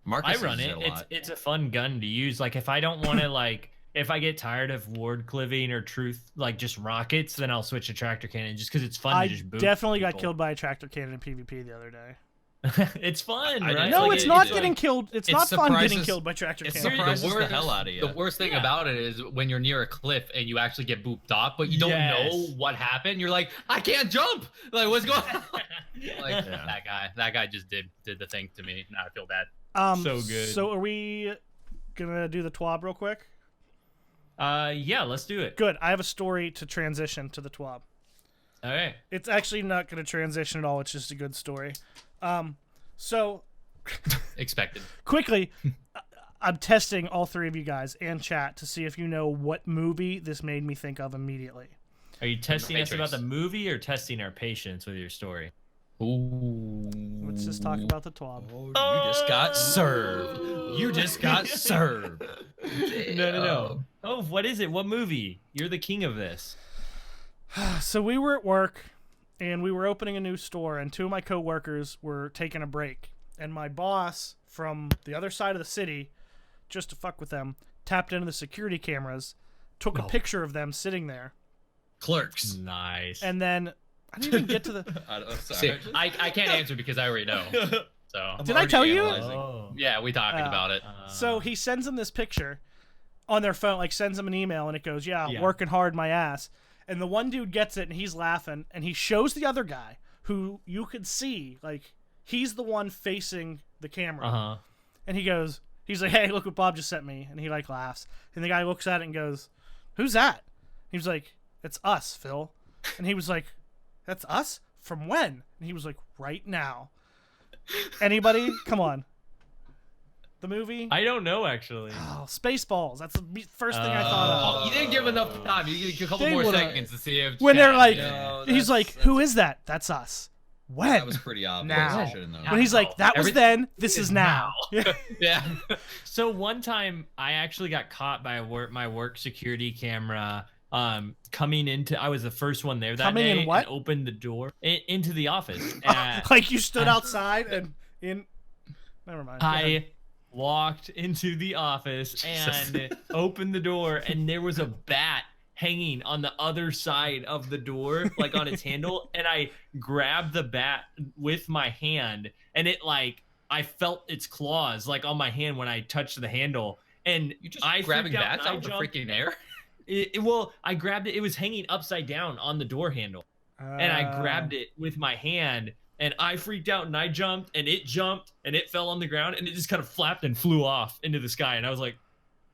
S4: Marcus
S1: I run it. It's a fun gun to use. Like if I don't want to like if I get tired of ward cliving or truth like just rockets, then I'll switch to tractor cannon just because it's fun to just boot.
S3: I definitely got killed by a tractor cannon in PvP the other day.
S1: It's fun, right?
S3: No, it's not getting killed. It's not fun getting killed by tractor cannon.
S4: It surprises the hell out of you.
S2: The worst thing about it is when you're near a cliff and you actually get booped off, but you don't know what happened. You're like, I can't jump. Like, what's going on? Like that guy just did the thing to me. Now I feel bad.
S1: So good.
S3: So are we gonna do the TWAB real quick?
S1: Yeah, let's do it.
S3: Good. I have a story to transition to the TWAB.
S1: All right.
S3: It's actually not going to transition at all. It's just a good story. So
S2: expected.
S3: Quickly, I'm testing all three of you guys and chat to see if you know what movie this made me think of immediately.
S1: Are you testing us about the movie or testing our patience with your story?
S2: Ooh.
S3: Let's just talk about the TWAB.
S4: Oh, you just got served. You just got served.
S1: No. Oh, what is it? What movie? You're the king of this.
S3: So we were at work, and we were opening a new store, and two of my coworkers were taking a break. And my boss from the other side of the city, just to fuck with them, tapped into the security cameras, took a picture of them sitting there.
S4: Clerks.
S1: Nice.
S3: And then I didn't even get to the...
S2: See, I can't answer because I already know. So
S3: Did I tell you?
S2: Yeah, we talked about it.
S3: So he sends them this picture on their phone, like sends them an email, and it goes, working hard my ass. And the one dude gets it, and he's laughing, and he shows the other guy, who you could see, like, he's the one facing the camera. And he's like, hey, look what Bob just sent me. And he, like, laughs. And the guy looks at it and goes, who's that? He was like, it's us, Phil. And he was like, that's us? From when? And he was like, right now. Anybody? Come on. The movie?
S1: I don't know, actually.
S3: Oh, Spaceballs. That's the first thing I thought of.
S2: You didn't give enough time. You get a couple more seconds to see if...
S3: When they're like... he's like, who is that? That's us. When?
S4: That was pretty obvious.
S3: Now.
S4: I should have known.
S3: When he's like, that was then, this is now.
S2: Yeah.
S1: So one time, I actually got caught by my work security camera coming into... I was the first one there that
S3: coming
S1: day.
S3: In what?
S1: And opened the door into the office.
S3: Like you stood outside and in... Never mind.
S1: I walked into the office and opened the door, and there was a bat hanging on the other side of the door, like on its handle, and I grabbed the bat with my hand, and it like I felt its claws like on my hand when I touched the handle, and
S2: you just grabbing bats out of the freaking air.
S1: Well, I grabbed it. It was hanging upside down on the door handle, and I grabbed it with my hand. And I freaked out, and I jumped, and it jumped, and it fell on the ground, and it just kind of flapped and flew off into the sky. And I was like,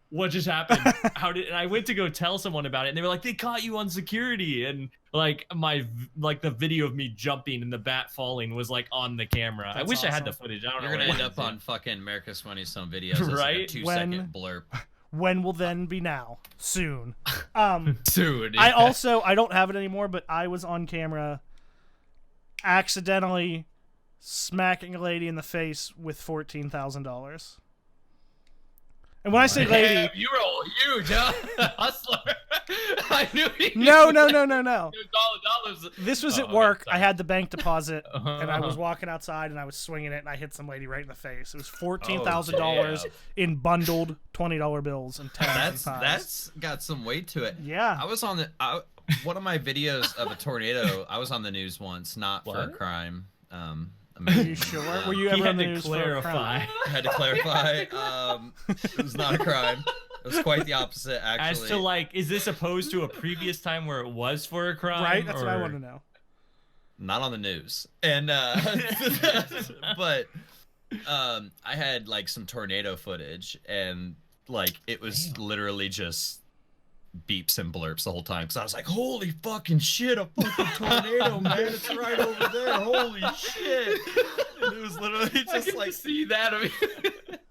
S1: what just happened? And I went to go tell someone about it, and they were like, they caught you on security. And like the video of me jumping and the bat falling was like on the camera.
S3: That's
S1: I wish
S3: awesome.
S1: I had the footage. I don't know.
S4: You're going to end up on fucking America's Funniest Home Videos. It's
S1: right?
S4: Like a 2-second blurb.
S3: When will then be now? Soon.
S2: Soon.
S3: Yeah. I don't have it anymore, but I was on camera accidentally smacking a lady in the face with $14,000. And when I say lady,
S2: damn, you were all huge, huh? Hustler. I knew he
S3: no.
S2: $2,000.
S3: This was at work. I had the bank deposit, and I was walking outside, and I was swinging it, and I hit some lady right in the face. It was $14,000 in bundled $20 bills and tens.
S4: That's got some weight to it.
S3: Yeah.
S4: I was on the one of my videos of a tornado. I was on the news once, not for a crime.
S3: Are you sure? Were you ever on the news for a crime?
S4: I had to clarify. It was not a crime. It was quite the opposite, actually.
S1: As to like, is this opposed to a previous time where it was for a crime?
S3: Right. That's what I want to know.
S4: Not on the news, and but I had like some tornado footage, and like it was literally just beeps and blurps the whole time, because I was like, holy fucking shit, a fucking tornado, man, it's right over there, holy shit. And it was literally just like,
S2: see that. I mean,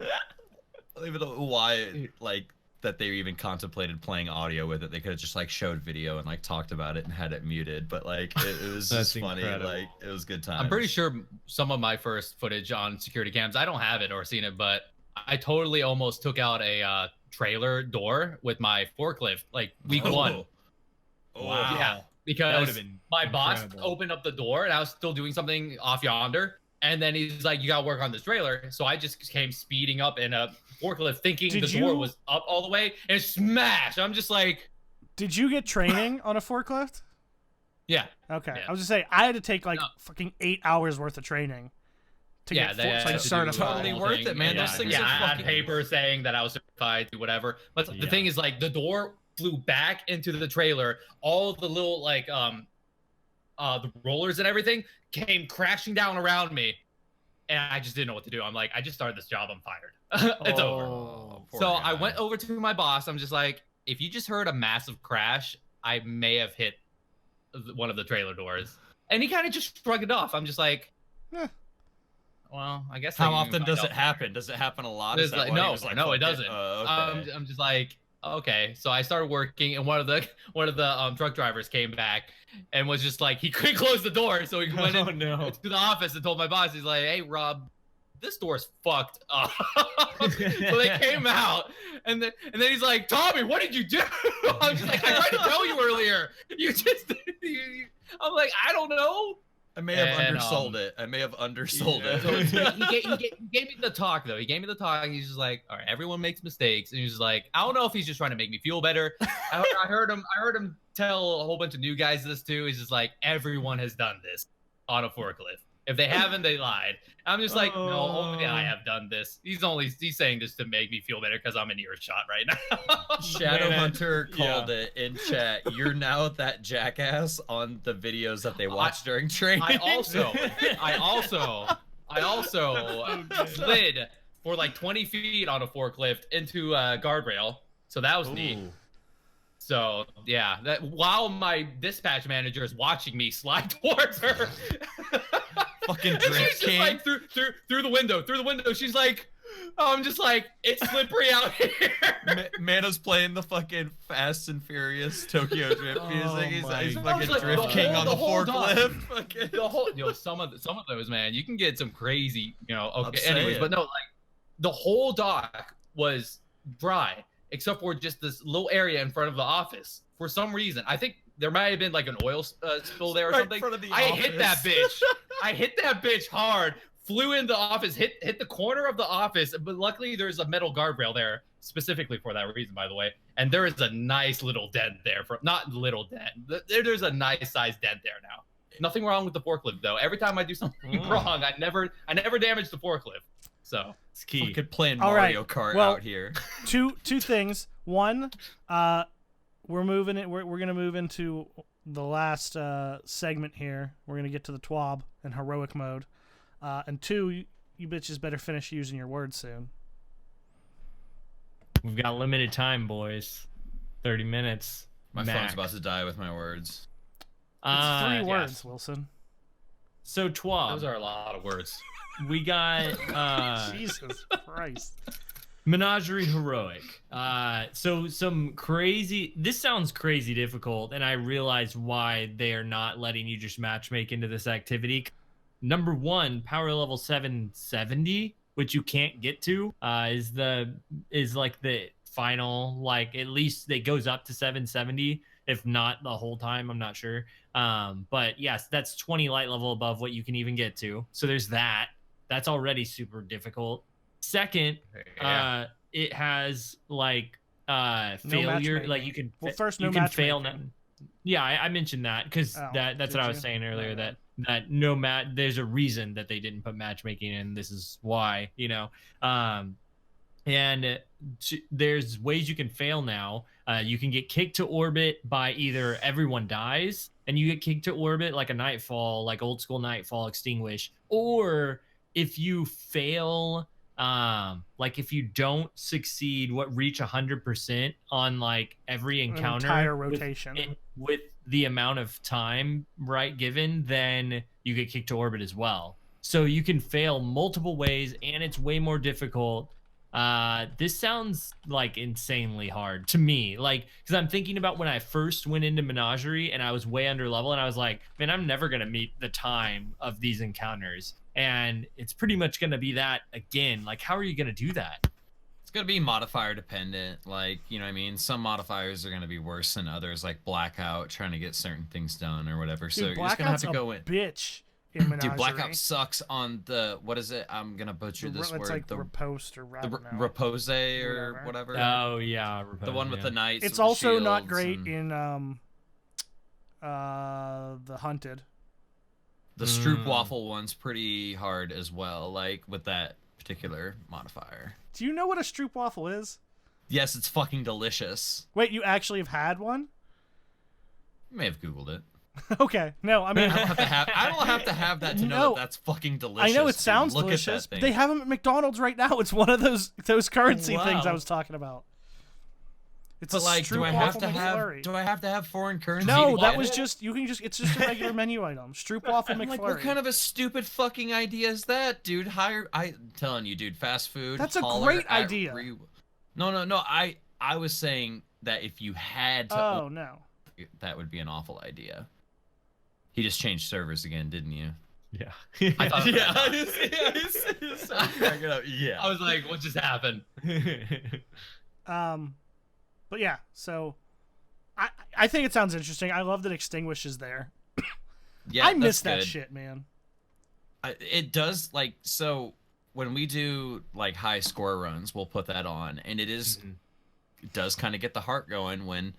S4: I don't even know why like that they even contemplated playing audio with it. They could have just like showed video and like talked about it and had it muted, but like it was just funny. Like it was good time.
S2: I'm pretty sure some of my first footage on security cams, I don't have it or seen it, but I totally almost took out a trailer door with my forklift like week 1.
S4: Wow.
S2: Yeah, because my boss opened up the door and I was still doing something off yonder, and then he's like, you gotta work on this trailer. So I just came speeding up in a forklift thinking the door was up all the way, and smashed. I'm just like,
S3: did you get training on a forklift?
S2: Yeah.
S3: Okay.
S2: Yeah.
S3: I was just saying, I had to take like fucking 8 hours worth of training to get certified.
S4: Totally worth it, man.
S2: Yeah,
S4: those things
S2: are
S4: fucking...
S2: I had paper saying that I was certified to whatever. But the thing is, like, the door flew back into the trailer. All of the little like the rollers and everything came crashing down around me, and I just didn't know what to do. I'm like, I just started this job. I'm fired. It's over. So guy. I went over to my boss. I'm just like, if you just heard a massive crash, I may have hit one of the trailer doors. And he kind of just shrugged it off. I'm just like, well, I guess.
S4: How often does it happen? Does it happen a lot?
S2: Like, no, it doesn't.
S4: Okay.
S2: I'm just like, okay. So I started working, and one of the truck drivers came back and was just like, he couldn't close the door, so he went to the office and told my boss, he's like, hey, Rob, this door's fucked up. So they came out, and then he's like, Tommy, what did you do? I'm just like, I tried to tell you earlier. You just, I'm like, I don't know.
S4: I may have undersold it. I may have undersold it.
S2: So he gave me the talk, though. He gave me the talk. He's just like, all right, everyone makes mistakes. And he's just like, I don't know if he's just trying to make me feel better. I heard him tell a whole bunch of new guys this too. He's just like, everyone has done this on a forklift. If they haven't, they lied. I'm just like, no, only I have done this. He's saying this to make me feel better because I'm in earshot right now.
S4: Shadowhunter called it in chat. You're now that jackass on the videos that they watch during training.
S2: I also slid for like 20 feet on a forklift into a guardrail. So that was neat. So yeah, that while my dispatch manager is watching me slide towards her.
S4: Fucking
S2: drift she's just like through the window. She's like, I'm just like, it's slippery out here.
S4: Mana's playing the fucking Fast and Furious Tokyo Drift music. He's fucking like, Drift King on the forklift.
S2: Some of those, man, you can get some crazy, okay. Anyways, but no, like the whole dock was dry except for just this little area in front of the office. For some reason, I think there might have been like an oil spill there or something. I hit that bitch. I hit that bitch hard. Flew in the office, hit the corner of the office, but luckily there's a metal guardrail there specifically for that reason, by the way. And there is a nice little dent there. Not little dent. There's a nice sized dent there now. Nothing wrong with the forklift though. Every time I do something wrong, I never damage the forklift. So
S4: it's key. We could play Mario Kart out here.
S3: Two things. One, we're moving it. We're gonna move into the last segment here. We're gonna get to the TWAB and heroic mode. And two, you bitches better finish using your words soon.
S1: We've got limited time, boys. 30 minutes.
S4: My phone's about to die with my words.
S3: It's 3 words, Wilson.
S1: So TWAB.
S2: Those are a lot of words.
S1: We got
S3: Jesus Christ.
S1: Menagerie heroic. So some crazy. This sounds crazy difficult, and I realize why they are not letting you just matchmake into this activity. Number 1, power level 770 which you can't get to, is like the final, like at least it goes up to 770, if not the whole time. I'm not sure. But yes, that's 20 light level above what you can even get to. So there's that. That's already super difficult. Second, it has like failure, like you can
S3: first
S1: you can fail now. Yeah, I mentioned that because that's what I was saying earlier, that there's a reason that they didn't put matchmaking in. This is why, and there's ways you can fail now. You can get kicked to orbit by either everyone dies and you get kicked to orbit like a Nightfall, like old school Nightfall extinguish, or if you fail, like if you don't succeed reach 100% on like every encounter,
S3: entire rotation
S1: with the amount of time given, then you get kicked to orbit as well. So you can fail multiple ways and it's way more difficult. This sounds like insanely hard to me, like, because I'm thinking about when I first went into Menagerie and I was way under level and I was like, man, I'm never gonna meet the time of these encounters, and it's pretty much gonna be that again. Like, how are you gonna do that?
S4: It's gonna be modifier dependent, like, you know what I mean? Some modifiers are gonna be worse than others, like Blackout trying to get certain things done or whatever.
S3: Dude,
S4: so you're just gonna have to go in.
S3: Bitch. Dude,
S4: Blackout sucks on the, what is it? I'm gonna butcher this word.
S3: It's like
S4: the
S3: riposte or
S4: repose or whatever.
S1: Oh yeah,
S4: the one with the knights.
S3: It's also not great in the hunted.
S4: The Stroopwafel one's pretty hard as well, like with that particular modifier.
S3: Do you know what a Stroopwafel is?
S4: Yes, it's fucking delicious.
S3: Wait, you actually have had one?
S4: You may have Googled it.
S3: Okay, no, I mean
S4: I don't have to have that to know that's fucking delicious.
S3: I know it sounds delicious. But they have them at McDonald's right now. It's one of those currency things I was talking about. It's
S4: like, do I have to have foreign currency?
S3: No, that was just it's just a regular menu item. Stroopwafel McFlurry.
S4: Like, what kind of a stupid fucking idea is that, dude? I'm telling you, dude, fast food.
S3: That's a great idea.
S4: No. I was saying that if you had to.
S3: Oh no.
S4: That would be an awful idea. He just changed servers again, didn't you?
S1: Yeah.
S2: I thought
S4: yeah.
S2: I was like, what just happened?
S3: But yeah, so I think it sounds interesting. I love that Extinguish is there.
S4: Yeah,
S3: I miss that shit, man.
S4: It does, like, so when we do like high score runs, we'll put that on, and it does kind of get the heart going when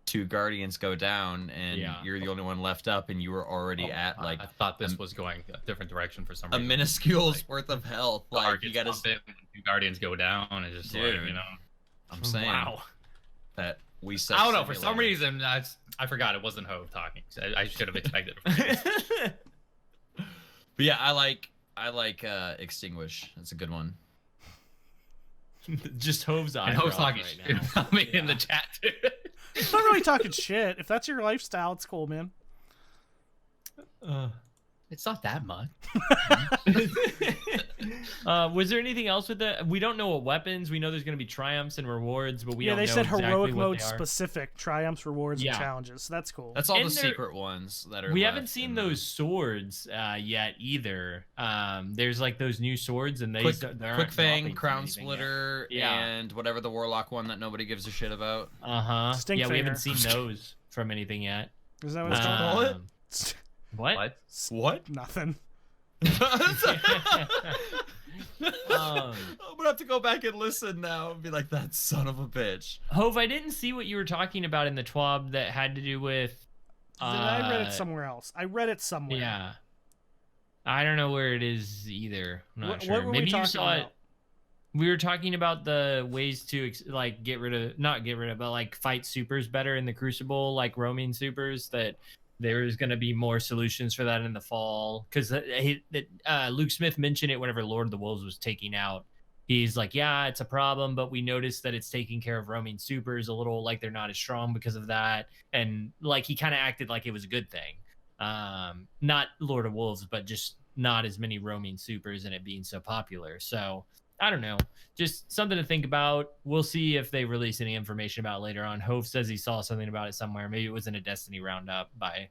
S4: 2 Guardians go down and you're the only one left up, and you were already at like.
S2: I thought this was going a different direction for some reason.
S4: A minuscule's worth of health. Like, you gotta.
S2: 2 Guardians go down, and it's just like,
S4: I'm saying that we.
S2: I don't know, for some reason I forgot it wasn't Hove talking. I should have expected it.
S4: But yeah, I like Extinguish. That's a good one.
S1: Just Hove's eyes.
S2: And Hove's talking shit about me in the chat too.
S3: I'm not really talking shit. If that's your lifestyle, it's cool, man.
S2: It's not that much.
S1: Was there anything else with that? We don't know what weapons. We know there's going to be triumphs and rewards, but we don't know
S3: they said
S1: exactly
S3: heroic
S1: what
S3: mode
S1: they are.
S3: specific triumphs, rewards, and challenges. So that's cool.
S4: That's all the secret ones that are.
S1: We haven't seen those swords yet either. There's like those new swords, and
S4: Quick Fang, Crown Splitter, and whatever the Warlock one that nobody gives a shit about.
S1: Yeah, we haven't seen those from anything yet.
S3: Is that what it's called?
S1: What?
S3: Nothing.
S4: I'm gonna have to go back and listen now and be like, that son of a bitch.
S1: Hove, I didn't see what you were talking about in the TWAB that had to do with.
S3: I read it somewhere else.
S1: Yeah. I don't know where it is either. I'm not sure.
S3: What were
S1: Maybe
S3: we
S1: you saw
S3: about?
S1: it. We were talking about the ways to like not get rid of, but like fight supers better in the Crucible, like roaming supers. That there's going to be more solutions for that in the fall, because Luke Smith mentioned it whenever Lord of the Wolves was taking out. He's like, yeah, it's a problem, but we noticed that it's taking care of roaming supers a little, like they're not as strong because of that, and like he kind of acted like it was a good thing. Not Lord of Wolves, but just not as many roaming supers and it being so popular. So I don't know, just something to think about. We'll see if they release any information about it later on. Hove says he saw something about it somewhere. Maybe it was in a Destiny roundup by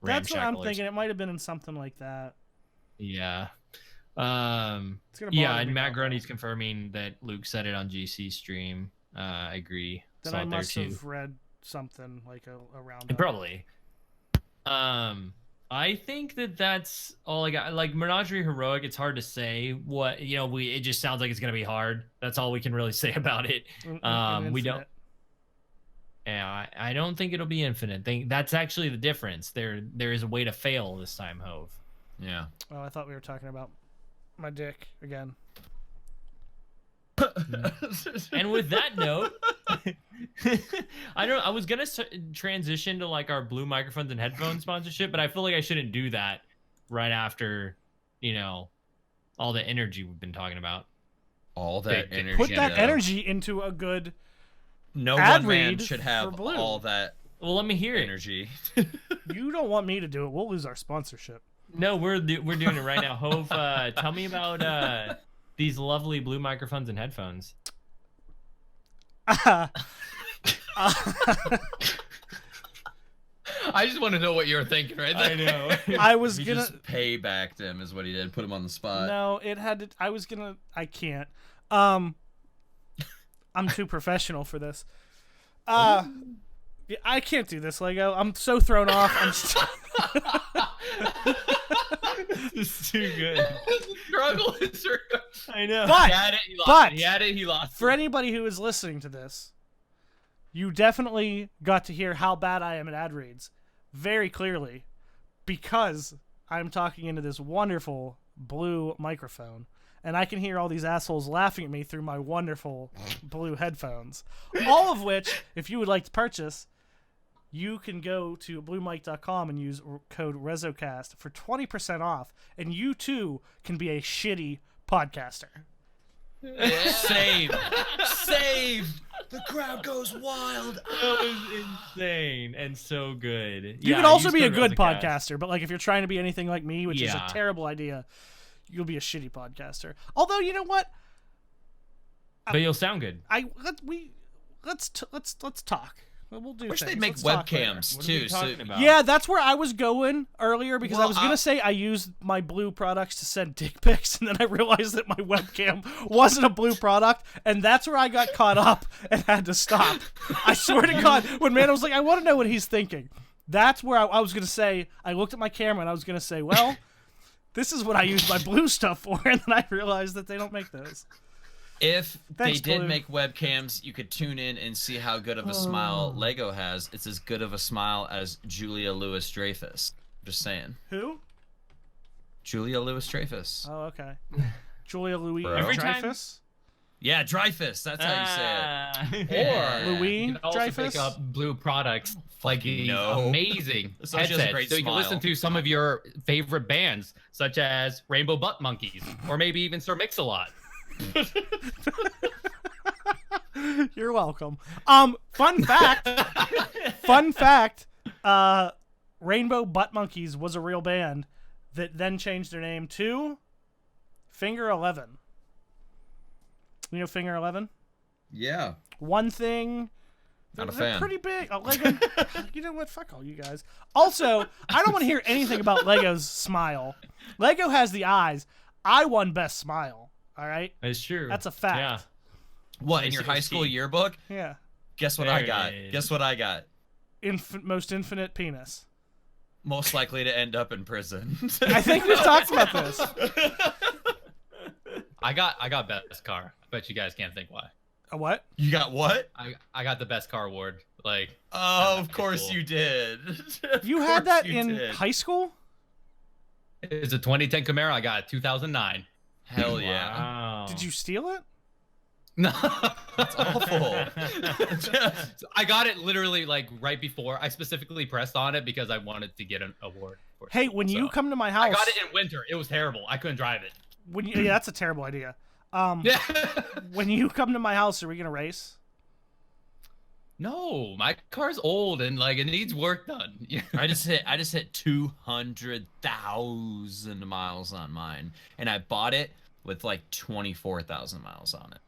S3: That's what I'm
S1: Ramshackle
S3: thinking. It might have been in something like that.
S1: Yeah. Yeah,
S3: bother me
S1: and Matt
S3: now,
S1: Grundy's confirming that Luke said it on GC stream. I agree.
S3: Then
S1: Saw
S3: I
S1: it there
S3: must
S1: too.
S3: have read something like a roundup.
S1: Probably. I think that's all I got. Like Menagerie Heroic, it's hard to say what it just sounds like it's gonna be hard. That's all we can really say about it. We don't. Yeah, I don't think it'll be infinite. That's actually the difference. There is a way to fail this time, Hove.
S4: Yeah.
S3: Oh, I thought we were talking about my dick again.
S1: And with that note, I was gonna transition to like our blue microphones and headphones sponsorship, but I feel like I shouldn't do that right after, all the energy we've been talking about.
S4: All that energy.
S3: Put that energy into a good.
S4: No
S3: ad
S4: one man
S3: read
S4: should
S3: for
S4: have
S3: Blue.
S4: all that.
S1: Well, let me hear
S4: energy.
S3: You don't want me to do it. We'll lose our sponsorship.
S1: No, we're doing it right now. Hove, tell me about these lovely blue microphones and headphones.
S2: I just want to know what you're thinking right there.
S1: I know.
S3: I was
S4: He
S3: gonna
S4: just paybacked him is what he did. Put him on the spot.
S3: No, it had to. I can't. I'm too professional for this. Yeah, I can't do this, Lego. I'm so thrown off.
S1: This is too good.
S2: Struggle is
S1: I know.
S3: But,
S2: he had it, he lost. He had it, he lost.
S3: For anybody who is listening to this, you definitely got to hear how bad I am at ad reads very clearly because I'm talking into this wonderful blue microphone. And I can hear all these assholes laughing at me through my wonderful blue headphones. All of which, if you would like to purchase, you can go to bluemic.com and use code RezoCast for 20% off. And you, too, can be a shitty podcaster.
S4: Save! Save! The crowd goes wild.
S1: That was insane and so good.
S3: You can also be a good podcaster, but like if you're trying to be anything like me, which is a terrible idea, you'll be a shitty podcaster. Although, you know what?
S1: But you'll sound good.
S3: Let's talk. We'll do.
S4: Wish
S3: things.
S4: they'd make
S3: Let's talk
S4: webcams
S1: What are we
S4: too.
S1: talking about?
S3: Yeah, that's where I was going earlier because I was gonna say I used my blue products to send dick pics, and then I realized that my webcam wasn't a blue product, and that's where I got caught up and had to stop. I swear to God, when man was like, I want to know what he's thinking. That's where I was gonna say. I looked at my camera and I was gonna say, well, this is what I use my blue stuff for, and then I realized that they don't make those.
S4: If
S3: Thanks,
S4: they did
S3: Blue.
S4: make webcams, you could tune in and see how good of a smile Lego has. It's as good of a smile as Julia Louis-Dreyfus. Just saying.
S3: Who?
S4: Julia Louis-Dreyfus.
S3: Oh, okay. Julia Louis
S4: Bro.
S1: Every time-
S3: Dreyfus.
S4: Yeah, Dreyfus. That's how you say it.
S2: Or
S3: Louis
S2: you can also
S3: Dreyfus?
S2: pick up blue products like these
S4: No.
S2: amazing
S4: This one just has a
S2: headsets,
S4: great
S2: so you can listen
S4: smile.
S2: to some of your favorite bands, such as Rainbow Butt Monkeys, or maybe even Sir Mix-a-Lot.
S3: You're welcome. Fun fact. Rainbow Butt Monkeys was a real band that then changed their name to Finger 11. You know Finger 11?
S4: Yeah.
S3: One Thing.
S4: Not a
S3: They're
S4: fan.
S3: pretty big. Lego. You know what? Fuck all you guys. Also, I don't want to hear anything about Lego's smile. Lego has the eyes. I won best smile. All right?
S1: It's true.
S3: That's a fact.
S1: Yeah.
S4: What, in your high school yearbook?
S3: Yeah.
S4: Guess what
S1: There
S4: I
S1: it
S4: got?
S1: is.
S4: Guess what I got?
S3: Most infinite penis.
S4: Most likely to end up in prison.
S3: I think we've talked about this.
S2: I got best car. I bet you guys can't think why.
S3: A what?
S4: You got what?
S2: I got the best car award. Like,
S4: Oh, of
S2: high
S4: course
S2: school.
S4: you did.
S3: You
S4: Of
S3: had
S4: course
S3: that
S4: you
S3: in
S4: did.
S3: high school?
S2: it's a 2010 Camaro. I got it 2009.
S4: Hell yeah.
S1: Wow.
S3: Did you steal it?
S2: No,
S4: That's awful.
S2: I got it literally like right before. I specifically pressed on it because I wanted to get an award. For it.
S3: Hey, when you
S2: So,
S3: come to my house,
S2: I got it in winter. It was terrible. I couldn't drive it.
S3: yeah, that's a terrible idea.
S2: Yeah.
S3: When you come to my house, are we gonna race?
S2: No, my car's old and like it needs work done.
S4: I just hit 200,000 miles on mine, and I bought it with like 24,000 miles on it.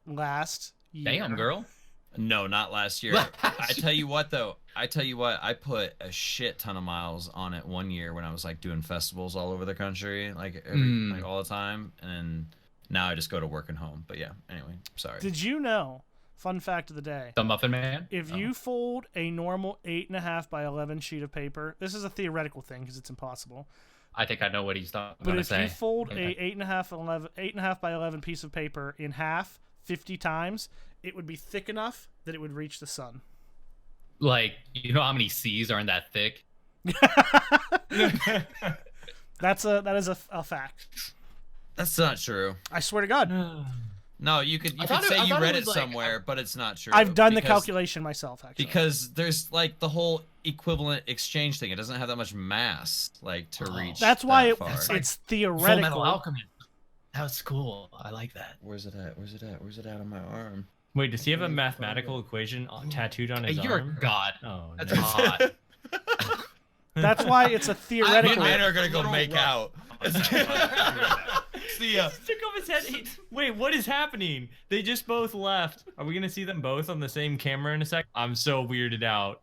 S3: Last year.
S2: Damn, girl.
S4: No, not last year. I tell you what, though. I put a shit ton of miles on it one year when I was like doing festivals all over the country, like like all the time. And now I just go to work and home. But yeah, anyway, sorry.
S3: Did you know? Fun fact of the day.
S2: The Muffin Man?
S3: If you fold a normal 8.5 by 11 sheet of paper, this is a theoretical thing because it's impossible.
S2: I think I know what he's going to say.
S3: But if you fold a 8.5 by 11 piece of paper in half 50 times, it would be thick enough that it would reach the sun.
S2: Like, you know how many C's are in that thick?
S3: That is a fact.
S4: That's not true.
S3: I swear to God.
S4: No, you could say you read it somewhere, but it's not true.
S3: I've done the calculation myself, actually.
S4: Because there's like the whole equivalent exchange thing. It doesn't have that much mass, like to reach.
S3: That's why
S4: far.
S3: it's theoretical.
S2: Fullmetal Alchemist. That was cool. I like that.
S4: Where's it at? Where's it at on my arm?
S1: Wait, does he have a mathematical equation tattooed on his arm?
S2: You're a god.
S1: Oh,
S2: that's
S1: no.
S2: hot.
S3: That's why it's a theoretical.
S4: Me and are gonna go make out. See ya.
S1: Took off his head. Wait, what is happening? They just both left. Are we gonna see them both on the same camera in a sec? I'm so weirded out.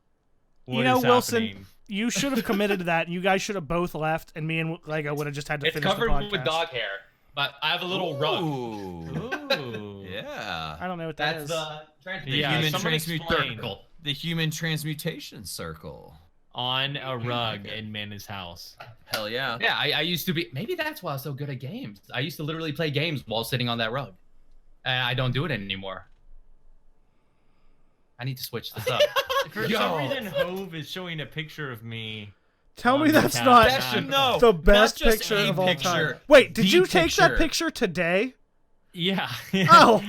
S1: What is
S3: Wilson,
S1: happening?
S3: You should have committed to that. You guys should have both left, and me and Lego would have just had to finish the podcast.
S2: It's covered with dog hair, but I have a little rug.
S1: Ooh.
S4: Yeah.
S3: I don't know what that is.
S2: That's
S4: the human transmutation circle.
S1: On a rug in Mana's house.
S4: Hell yeah.
S2: Yeah, I used to be. Maybe that's why I was so good at games. I used to literally play games while sitting on that rug. And I don't do it anymore. I need to switch this up.
S1: For some reason, Hove is showing a picture of me.
S3: Tell me that's not the best picture of all time. Wait, did you take that picture today?
S1: Yeah.
S3: Oh,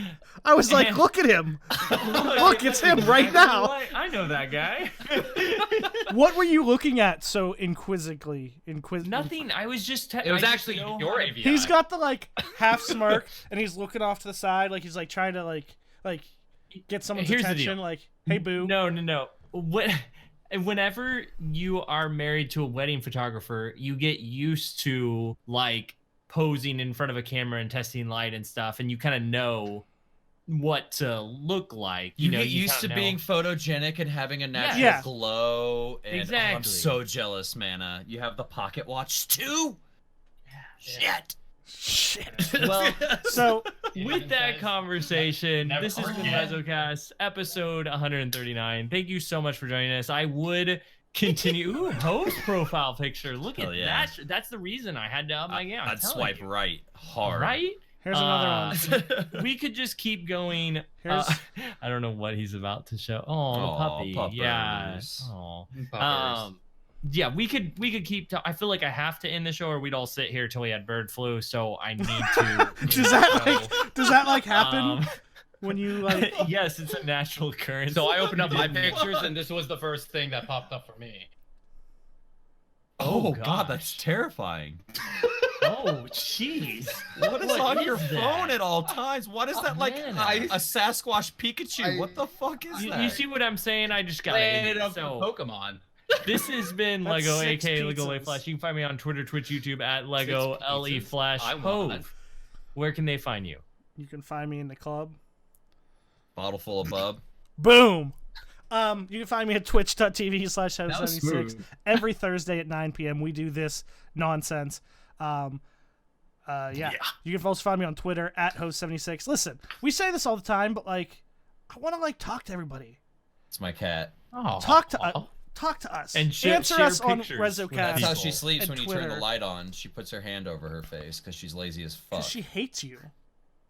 S3: I was like, look at him. Look, it's him right now.
S1: I know that guy.
S3: What were you looking at so inquisitively?
S1: Nothing. I was just.
S2: It was actually your AVI.
S3: He's got the like half smirk, and he's looking off to the side, like he's like trying to like get someone's attention. Like, hey, boo.
S1: No. Whenever you are married to a wedding photographer, you get used to like posing in front of a camera and testing light and stuff, and you kind of know what to look like. You know,
S4: get used to being photogenic and having a natural glow. And,
S1: exactly.
S4: Oh, I'm so jealous, Mana. You have the pocket watch too? Yeah. Shit.
S1: Well,
S3: so
S1: with that conversation, this has been RezoCast, episode 139. Thank you so much for joining us. I would continue. Ooh, host profile picture. Look at that. That's the reason I had to up my game.
S4: I'd swipe right hard.
S1: Right?
S3: Here's another
S1: one. We could just keep going. I don't know what he's about to show. Oh, puppy.
S4: Puppers.
S1: Yeah. Oh. Yeah, we could keep. I feel like I have to end the show, or we'd all sit here till we had bird flu. So I need to.
S3: Does that happen when you like?
S1: Yes, it's a natural occurrence.
S2: So I opened up my pictures, and this was the first thing that popped up for me.
S4: Oh God, that's terrifying.
S1: Oh jeez.
S4: What is on your phone at all times? What is that like? A Sasquatch Pikachu? What the fuck is that?
S1: You see what I'm saying? I just got
S2: it. Pokemon.
S1: This has been Lego, aka Lego Le Flash. You can find me on Twitter, Twitch, YouTube at Lego Le Flash Hove. Where can they find you?
S3: You can find me in the club.
S4: Bottle full of bub.
S3: Boom. You can find me at twitch.tv/76 every Thursday at 9 p.m. We do this nonsense. You can also find me on Twitter at host76. Listen, we say this all the time, but like, I want to like talk to everybody.
S4: It's my cat.
S3: Oh, talk to us
S1: and
S3: answer us on RezoCast.
S4: That's how she sleeps when you
S3: Twitter.
S4: turn the light on. She puts her hand over her face because she's lazy as fuck.
S3: She hates you.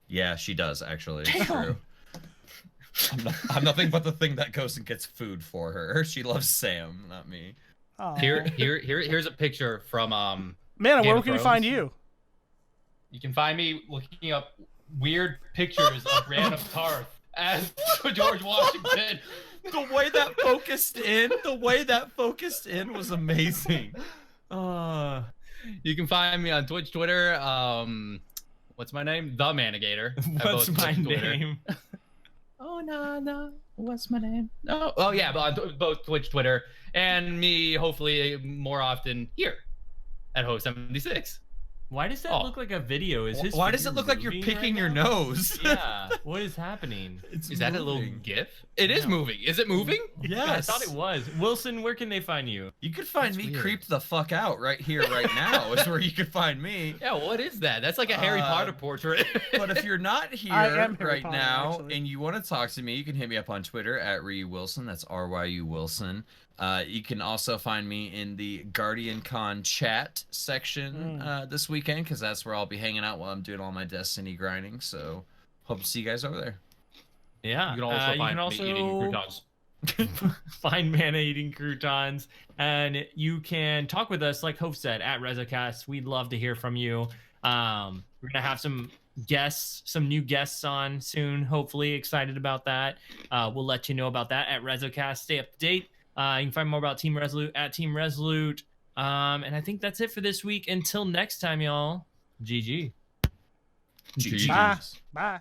S4: Yeah, she does actually. It's true. I'm nothing but the thing that goes and gets food for her. She loves Sam, not me.
S3: Aww.
S2: Here's a picture from
S3: Man, where can we find you?
S2: You can find me looking up weird pictures of random cars as George Washington.
S4: The way that focused in was amazing.
S2: You can find me on Twitch, Twitter. What's my name? The Menagerie.
S1: What's my name?
S2: Oh no, what's my name? Oh yeah, but on both Twitch, Twitter, and me hopefully more often here at Host76.
S1: Why does that look like a video?
S4: Why does it look like you're picking your nose?
S1: Yeah. What is happening?
S2: Is that a little GIF? It is moving. Is it moving?
S4: Yes.
S1: I thought it was. Wilson, where can they find you?
S4: You could find me creeped the fuck out right here, right now. Is where you could find me.
S2: Yeah, what is that? That's like a Harry Potter portrait.
S4: But if you're not here right now and you want to talk to me, you can hit me up on Twitter at Ryu Wilson. That's RYU Wilson. You can also find me in the Guardian Con chat section this weekend, because that's where I'll be hanging out while I'm doing all my Destiny grinding. So hope to see you guys over there.
S1: Yeah.
S2: You can also find me eating croutons.
S1: Find Mana eating croutons, and you can talk with us, like Hope said, at RezoCast. We'd love to hear from you. We're gonna have some new guests on soon. Hopefully, excited about that. We'll let you know about that at RezoCast. Stay up to date. You can find more about Team Resolute at Team Resolute. And I think that's it for this week. Until next time, y'all. GG.
S3: Bye. Bye.